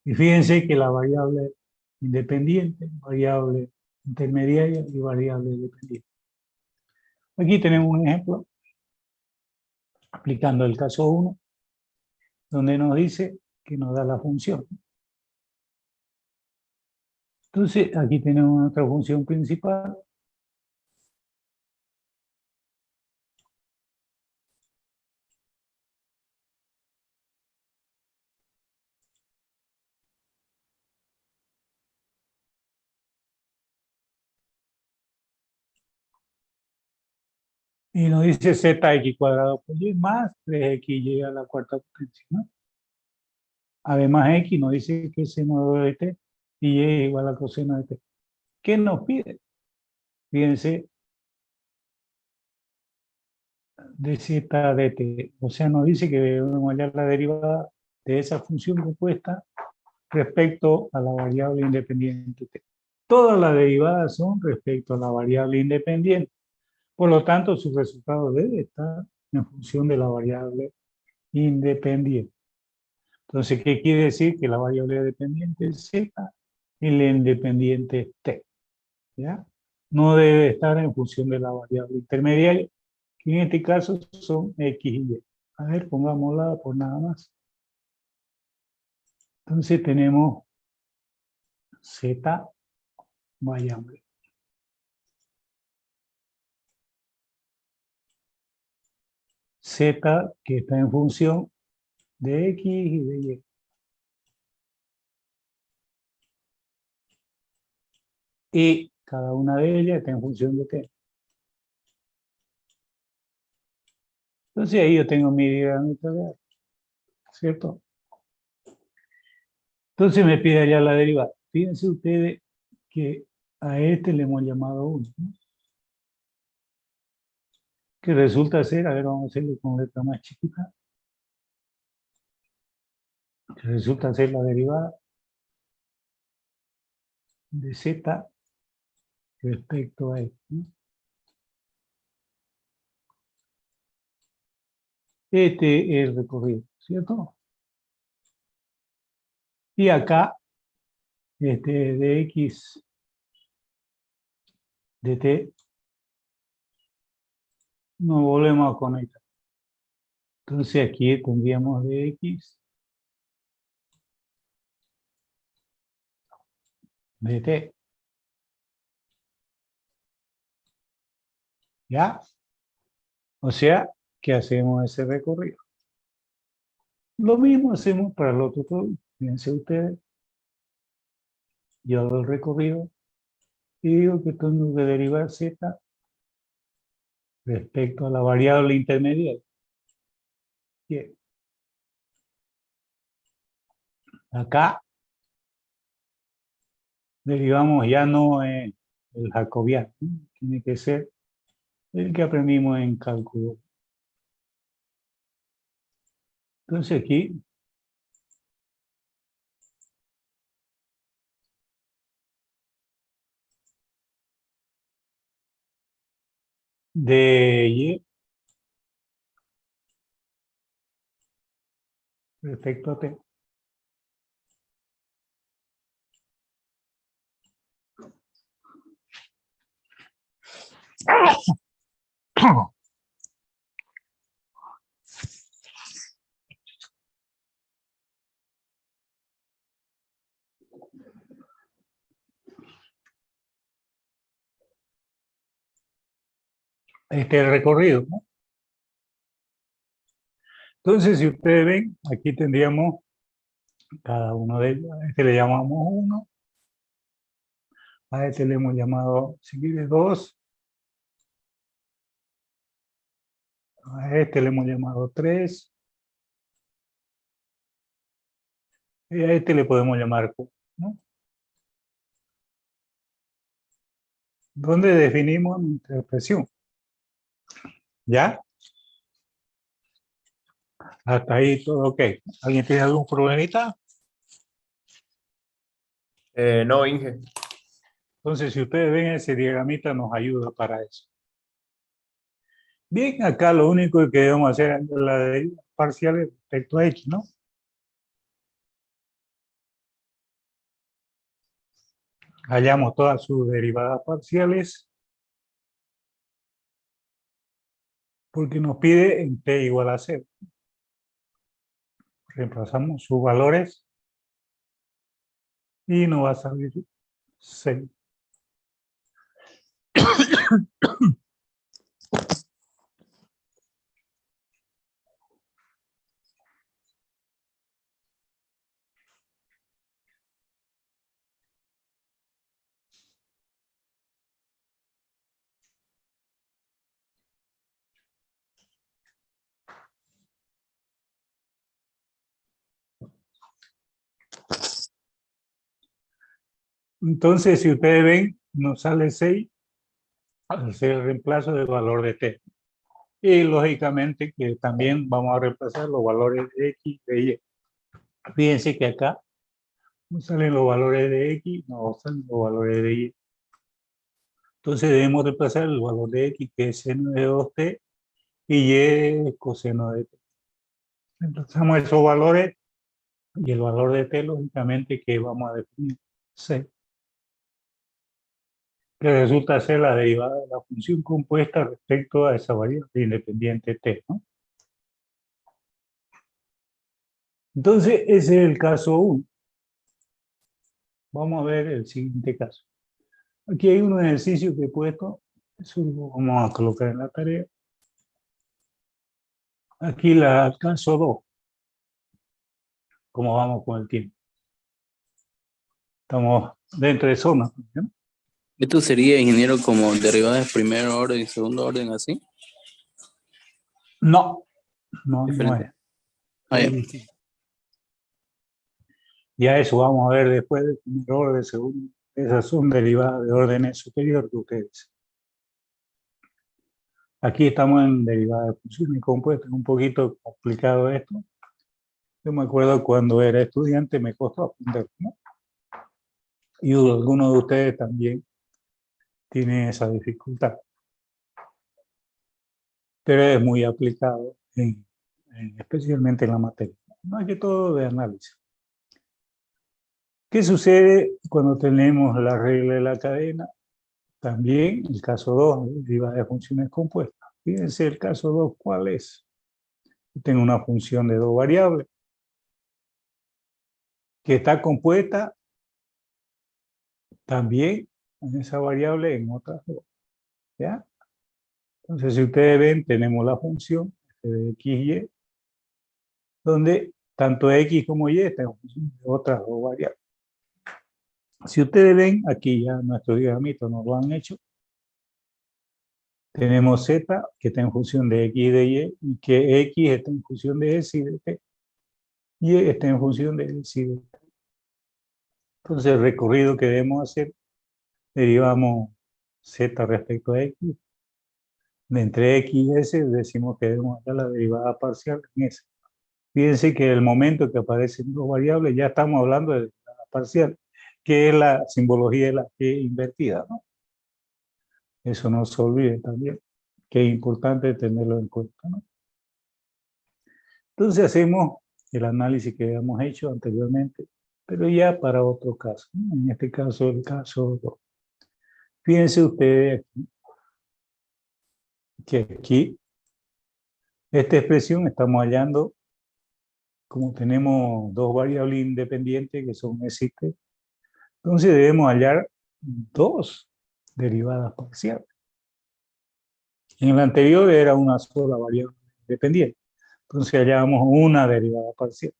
Speaker 1: Y fíjense que la variable independiente, variable intermediaria y variable dependiente. Aquí tenemos un ejemplo aplicando el caso 1, donde nos dice que nos da la función. Entonces, aquí tenemos nuestra función principal. Y nos dice zx cuadrado por y más 3xy a la cuarta potencia, ¿no? Además, x nos dice que es seno de t y y es igual a coseno de t. ¿Qué nos pide? Fíjense, de z de t. O sea, nos dice que debemos hallar la derivada de esa función compuesta respecto a la variable independiente t. Todas las derivadas son respecto a la variable independiente. Por lo tanto, su resultado debe estar en función de la variable independiente. Entonces, ¿qué quiere decir? Que la variable dependiente es z y la independiente es t. ¿Ya? No debe estar en función de la variable intermediaria, que en este caso son x y y. A ver, pongámosla por nada más. Entonces tenemos z variable. Z que está en función de x y de y. Y cada una de ellas está en función de t. Entonces ahí yo tengo mi diagrama de ¿cierto? Entonces me pide allá la derivada. Fíjense ustedes que a este le hemos llamado 1, ¿no? Que resulta ser, a ver, vamos a hacerlo con letra más chiquita, que resulta ser la derivada de z respecto a esto, ¿no? Este es el recorrido, ¿cierto? Y acá, de x de t, nos volvemos a conectar. Entonces aquí tendríamos de x de t. ¿Ya? O sea, que hacemos ese recorrido. Lo mismo hacemos para el otro producto. Fíjense ustedes, yo hago el recorrido y digo que tengo que derivar z respecto a la variable intermediaria. Bien. Acá derivamos ya no el jacobiano, ¿no? Tiene que ser el que aprendimos en cálculo. Entonces aquí de y respecto a t. Este es el recorrido, ¿no? Entonces, si ustedes ven, aquí tendríamos cada uno de ellos. A este le llamamos 1, a este le hemos llamado, si quiere, 2, a este le hemos llamado 3, y a este le podemos llamar 4, ¿no? ¿Dónde definimos nuestra expresión? ¿Ya? Hasta ahí todo ok. ¿Alguien tiene algún problemita?
Speaker 6: No, Inge.
Speaker 1: Entonces, si ustedes ven ese diagramita, nos ayuda para eso. Bien, acá lo único que debemos hacer es la deriva parcial respecto a X, ¿no? Hallamos todas sus derivadas parciales, porque nos pide en t igual a 0. Reemplazamos sus valores y nos va a salir 6. Entonces, si ustedes ven, nos sale 6 al hacer el reemplazo del valor de t. Y lógicamente que también vamos a reemplazar los valores de x, de y. Fíjense que acá nos salen los valores de x, nos salen los valores de y. Entonces debemos reemplazar el valor de x, que es seno de 2t, y y es coseno de t. Reemplazamos esos valores y el valor de t, lógicamente, que vamos a definir 6. Que resulta ser la derivada de la función compuesta respecto a esa variable independiente t, ¿no? Entonces, ese es el caso 1. Vamos a ver el siguiente caso. Aquí hay un ejercicio que he puesto, eso lo vamos a colocar en la tarea. Aquí el caso 2. ¿Cómo vamos con el tiempo? Estamos dentro de zona, ¿no?
Speaker 3: ¿Esto sería, ingeniero, como derivadas de primer orden y segundo orden, así?
Speaker 1: No, no
Speaker 3: Diferente.
Speaker 1: es.
Speaker 3: Ah, ya.
Speaker 1: Es distinto. Ya eso vamos a ver después del primer orden, segundo. Esas son derivadas de órdenes superior que ustedes. Aquí estamos en derivadas de funciones compuestas. Un poquito complicado esto. Yo me acuerdo cuando era estudiante me costó aprender, ¿no? Y algunos de ustedes también tienen esa dificultad. Pero es muy aplicado, especialmente en la materia. Más que todo de análisis. ¿Qué sucede cuando tenemos la regla de la cadena? También el caso 2, deriva de funciones compuestas. Fíjense el caso 2, ¿cuál es? Tengo una función de 2 variables que está compuesta también en esa variable en otras dos. ¿Ya? Entonces, si ustedes ven, tenemos la función de x y y, donde tanto x como y están en función de otras dos variables. Si ustedes ven, aquí ya nuestro diagramito nos lo han hecho. Tenemos z, que está en función de x y de y que x está en función de s y de t. Y está en función de s y de t. Entonces, el recorrido que debemos hacer, derivamos z respecto a x. De entre x y s, decimos que debemos hacer la derivada parcial en s. Fíjense que el momento que aparecen dos variables, ya estamos hablando de derivada parcial, que es la simbología de la g invertida, ¿no? Eso no se olvide también, que es importante tenerlo en cuenta, ¿no? Entonces hacemos el análisis que habíamos hecho anteriormente, pero ya para otro caso, ¿no? En este caso, el caso 2. Fíjense ustedes aquí, que aquí, esta expresión estamos hallando, como tenemos dos variables independientes que son s y t, entonces debemos hallar dos derivadas parciales. En el anterior era una sola variable independiente, entonces hallábamos una derivada parcial,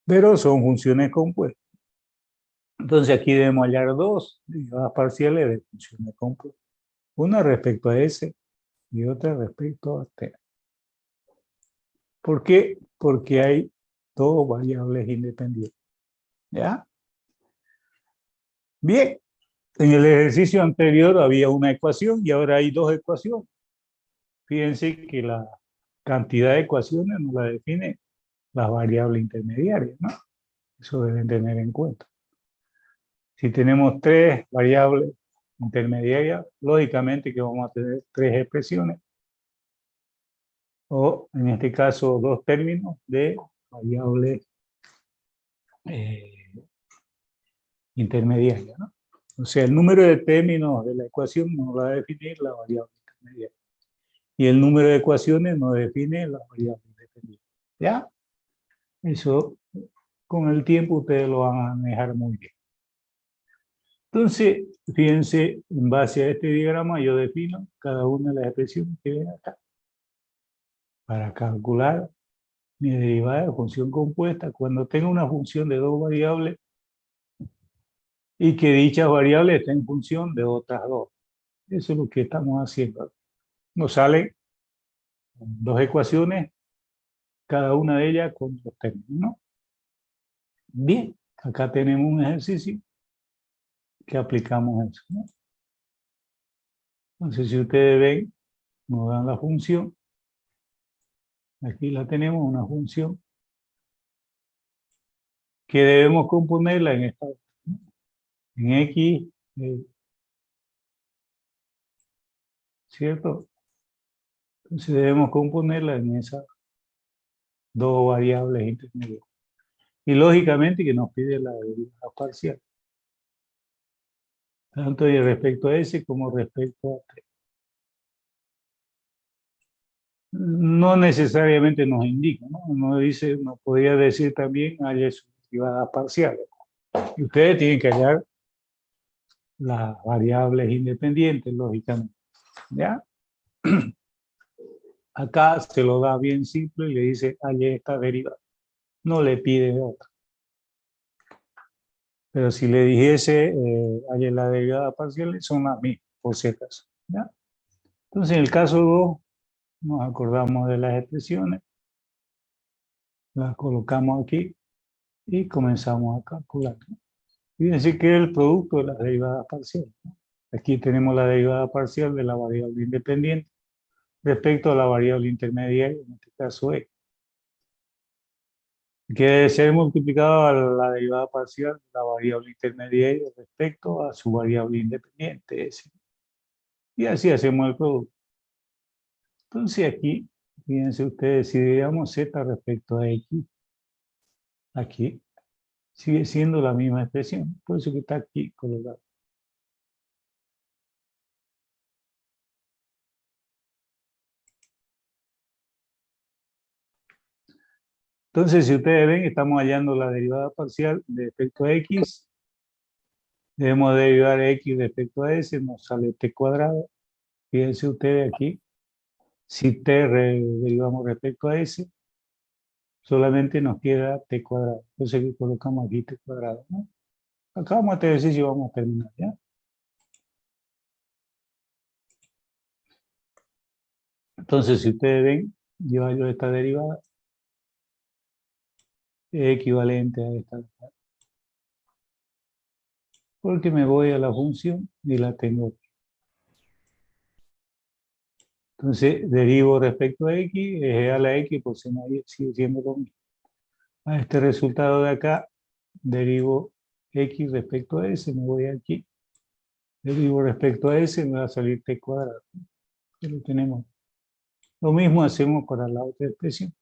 Speaker 1: pero son funciones compuestas. Entonces aquí debemos hallar dos derivadas parciales de funciones compuestas, una respecto a s y otra respecto a t. ¿Por qué? Porque hay dos variables independientes. ¿Ya? Bien, en el ejercicio anterior había una ecuación y ahora hay dos ecuaciones. Fíjense que la cantidad de ecuaciones nos la define las variables intermediarias, ¿no? Eso deben tener en cuenta. Si tenemos tres variables intermediarias, lógicamente que vamos a tener tres expresiones, o en este caso dos términos de variables intermediaria, ¿no? O sea, el número de términos de la ecuación nos va a definir la variable intermediaria. Y el número de ecuaciones nos define la variable independiente. ¿Ya? Eso, con el tiempo, ustedes lo van a manejar muy bien. Entonces, fíjense, en base a este diagrama, yo defino cada una de las expresiones que ven acá. Para calcular mi derivada de función compuesta, cuando tenga una función de dos variables, y que dichas variables estén en función de otras dos. Eso es lo que estamos haciendo. Nos salen dos ecuaciones, cada una de ellas con dos términos, ¿no? Bien, acá tenemos un ejercicio que aplicamos eso, ¿no? Entonces, si ustedes ven, nos dan la función. Aquí la tenemos, una función que debemos componerla en esta, ¿no? En X, ¿cierto? Entonces debemos componerla en esas dos variables intermedias. Y lógicamente que nos pide la derivada parcial, tanto respecto a S como respecto a T. No necesariamente nos indica, ¿no? Nos dice, nos podría decir también haya sus derivadas parciales. Y ustedes tienen que hallar las variables independientes, lógicamente. ¿Ya? Acá se lo da bien simple y le dice, haya esta derivada. No le pide otra. Pero si le dijese, haya la derivada parcial, son las mismas, por si acaso. ¿Ya? Entonces, en el caso 2, nos acordamos de las expresiones, las colocamos aquí y comenzamos a calcular, ¿no? Fíjense que es el producto de las derivadas parciales, ¿no? Aquí tenemos la derivada parcial de la variable independiente respecto a la variable intermediaria, en este caso E, que debe ser multiplicado a la derivada parcial de la variable intermediaria respecto a su variable independiente S. Y así hacemos el producto. Entonces aquí, fíjense ustedes, si dividamos Z respecto a X, aquí sigue siendo la misma expresión, por eso que está aquí colocado. Entonces, si ustedes ven, estamos hallando la derivada parcial de respecto a X. Debemos derivar X respecto a S, nos sale T cuadrado. Fíjense ustedes aquí, si T derivamos respecto a S, solamente nos queda T cuadrado. Entonces, colocamos aquí T cuadrado, ¿no? Acabamos este ejercicio y vamos a terminar, ¿ya? Entonces, si ustedes ven, yo hallo esta derivada, es equivalente a esta. Porque me voy a la función y la tengo aquí. Entonces, derivo respecto a X, es igual a X, por seno de Y sigue siendo lo mismo. A este resultado de acá, derivo X respecto a S, me voy aquí. Derivo respecto a S, me va a salir T cuadrado. Ya lo tenemos. Lo mismo hacemos para la otra expresión.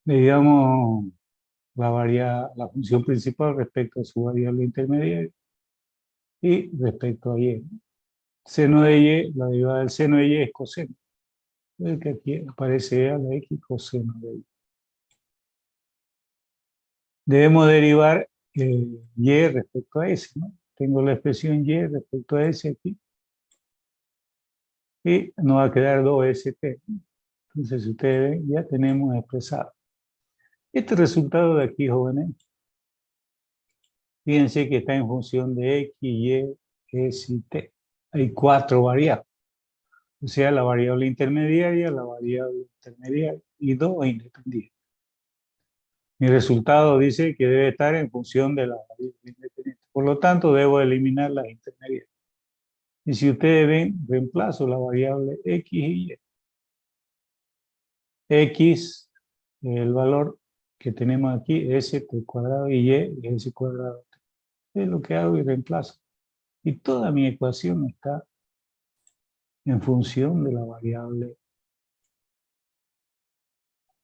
Speaker 1: Derivamos la función principal respecto a su variable intermediaria y respecto a Y. Seno de Y, la derivada del seno de Y es coseno. El que aquí aparece a la X coseno de Y. Debemos derivar Y respecto a S, ¿no? Tengo la expresión Y respecto a S aquí. Y nos va a quedar 2ST. Entonces, si ustedes ven, ya tenemos expresado. Este resultado de aquí, jóvenes, fíjense que está en función de X, Y, S y T. Hay 4 variables. O sea, la variable intermediaria y 2 independientes. Mi resultado dice que debe estar en función de la variable independiente. Por lo tanto, debo eliminar las intermediarias. Y si ustedes ven, reemplazo la variable X y Y. X, el valor que tenemos aquí, S T cuadrado, y Y, S cuadrado. Es lo que hago y reemplazo. Y toda mi ecuación está en función de la variable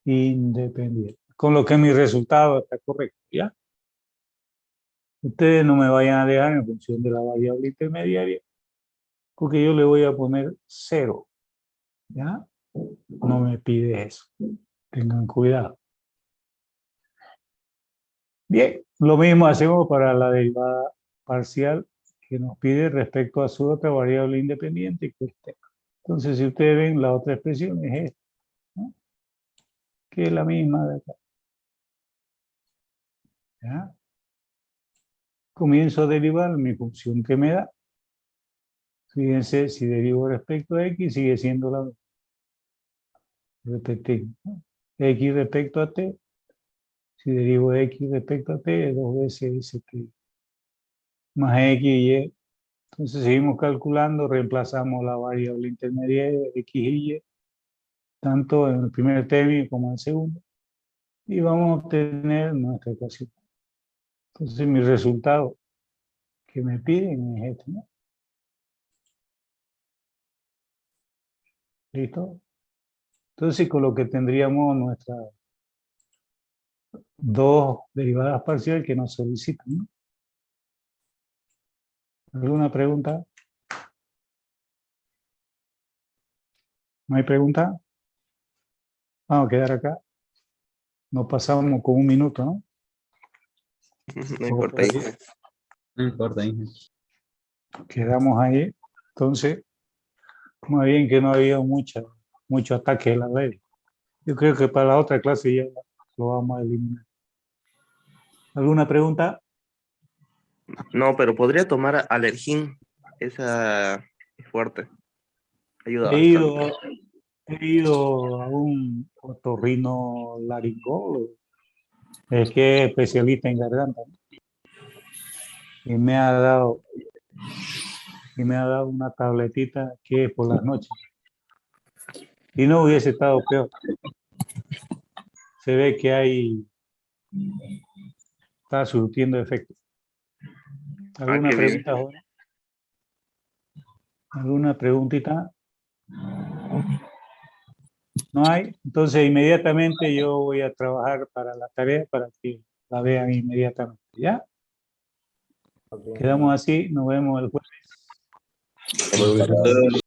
Speaker 1: independiente. Con lo que mi resultado está correcto, ¿ya? Ustedes no me vayan a dejar en función de la variable intermediaria, porque yo le voy a poner 0, ¿ya? No me pide eso. Tengan cuidado. Bien, lo mismo hacemos para la derivada parcial que nos pide respecto a su otra variable independiente, que es t. Entonces, si ustedes ven, la otra expresión es esta, ¿no? Que es la misma de acá. ¿Ya? Comienzo a derivar mi función que me da. Fíjense, si derivo respecto a x, sigue siendo la misma. Repetimos, ¿no? X respecto a t. Si derivo de x respecto a t, es 2 veces st más x y y. Entonces seguimos calculando, reemplazamos la variable intermedia x y y, tanto en el primer término como en el segundo, y vamos a obtener nuestra ecuación. Entonces mi resultado que me piden es este, ¿no? ¿Listo? Entonces con lo que tendríamos nuestras dos derivadas parciales que nos solicitan, ¿no? ¿Alguna pregunta? ¿No hay pregunta? Vamos a quedar acá. Nos pasamos con 1 minuto, ¿no?
Speaker 2: No importa, Inge.
Speaker 8: No importa, Inge.
Speaker 1: Quedamos ahí. Entonces, más bien que no ha habido mucho ataque de la ley. Yo creo que para la otra clase ya lo vamos a eliminar. ¿Alguna pregunta?
Speaker 2: No, pero podría tomar Alergín. Esa es fuerte. Ayuda
Speaker 1: He
Speaker 2: bastante.
Speaker 1: ido a un otorrinolaringólogo, es que es especialista en garganta, ¿no? Y me ha dado una tabletita que es por las noches. Y no hubiese estado peor. Se ve que está surtiendo efecto. ¿Alguna
Speaker 2: qué bien.
Speaker 1: pregunta, joven? ¿Alguna preguntita? ¿No hay? Entonces inmediatamente yo voy a trabajar para la tarea para que la vean inmediatamente. ¿Ya? Quedamos así, nos vemos el jueves.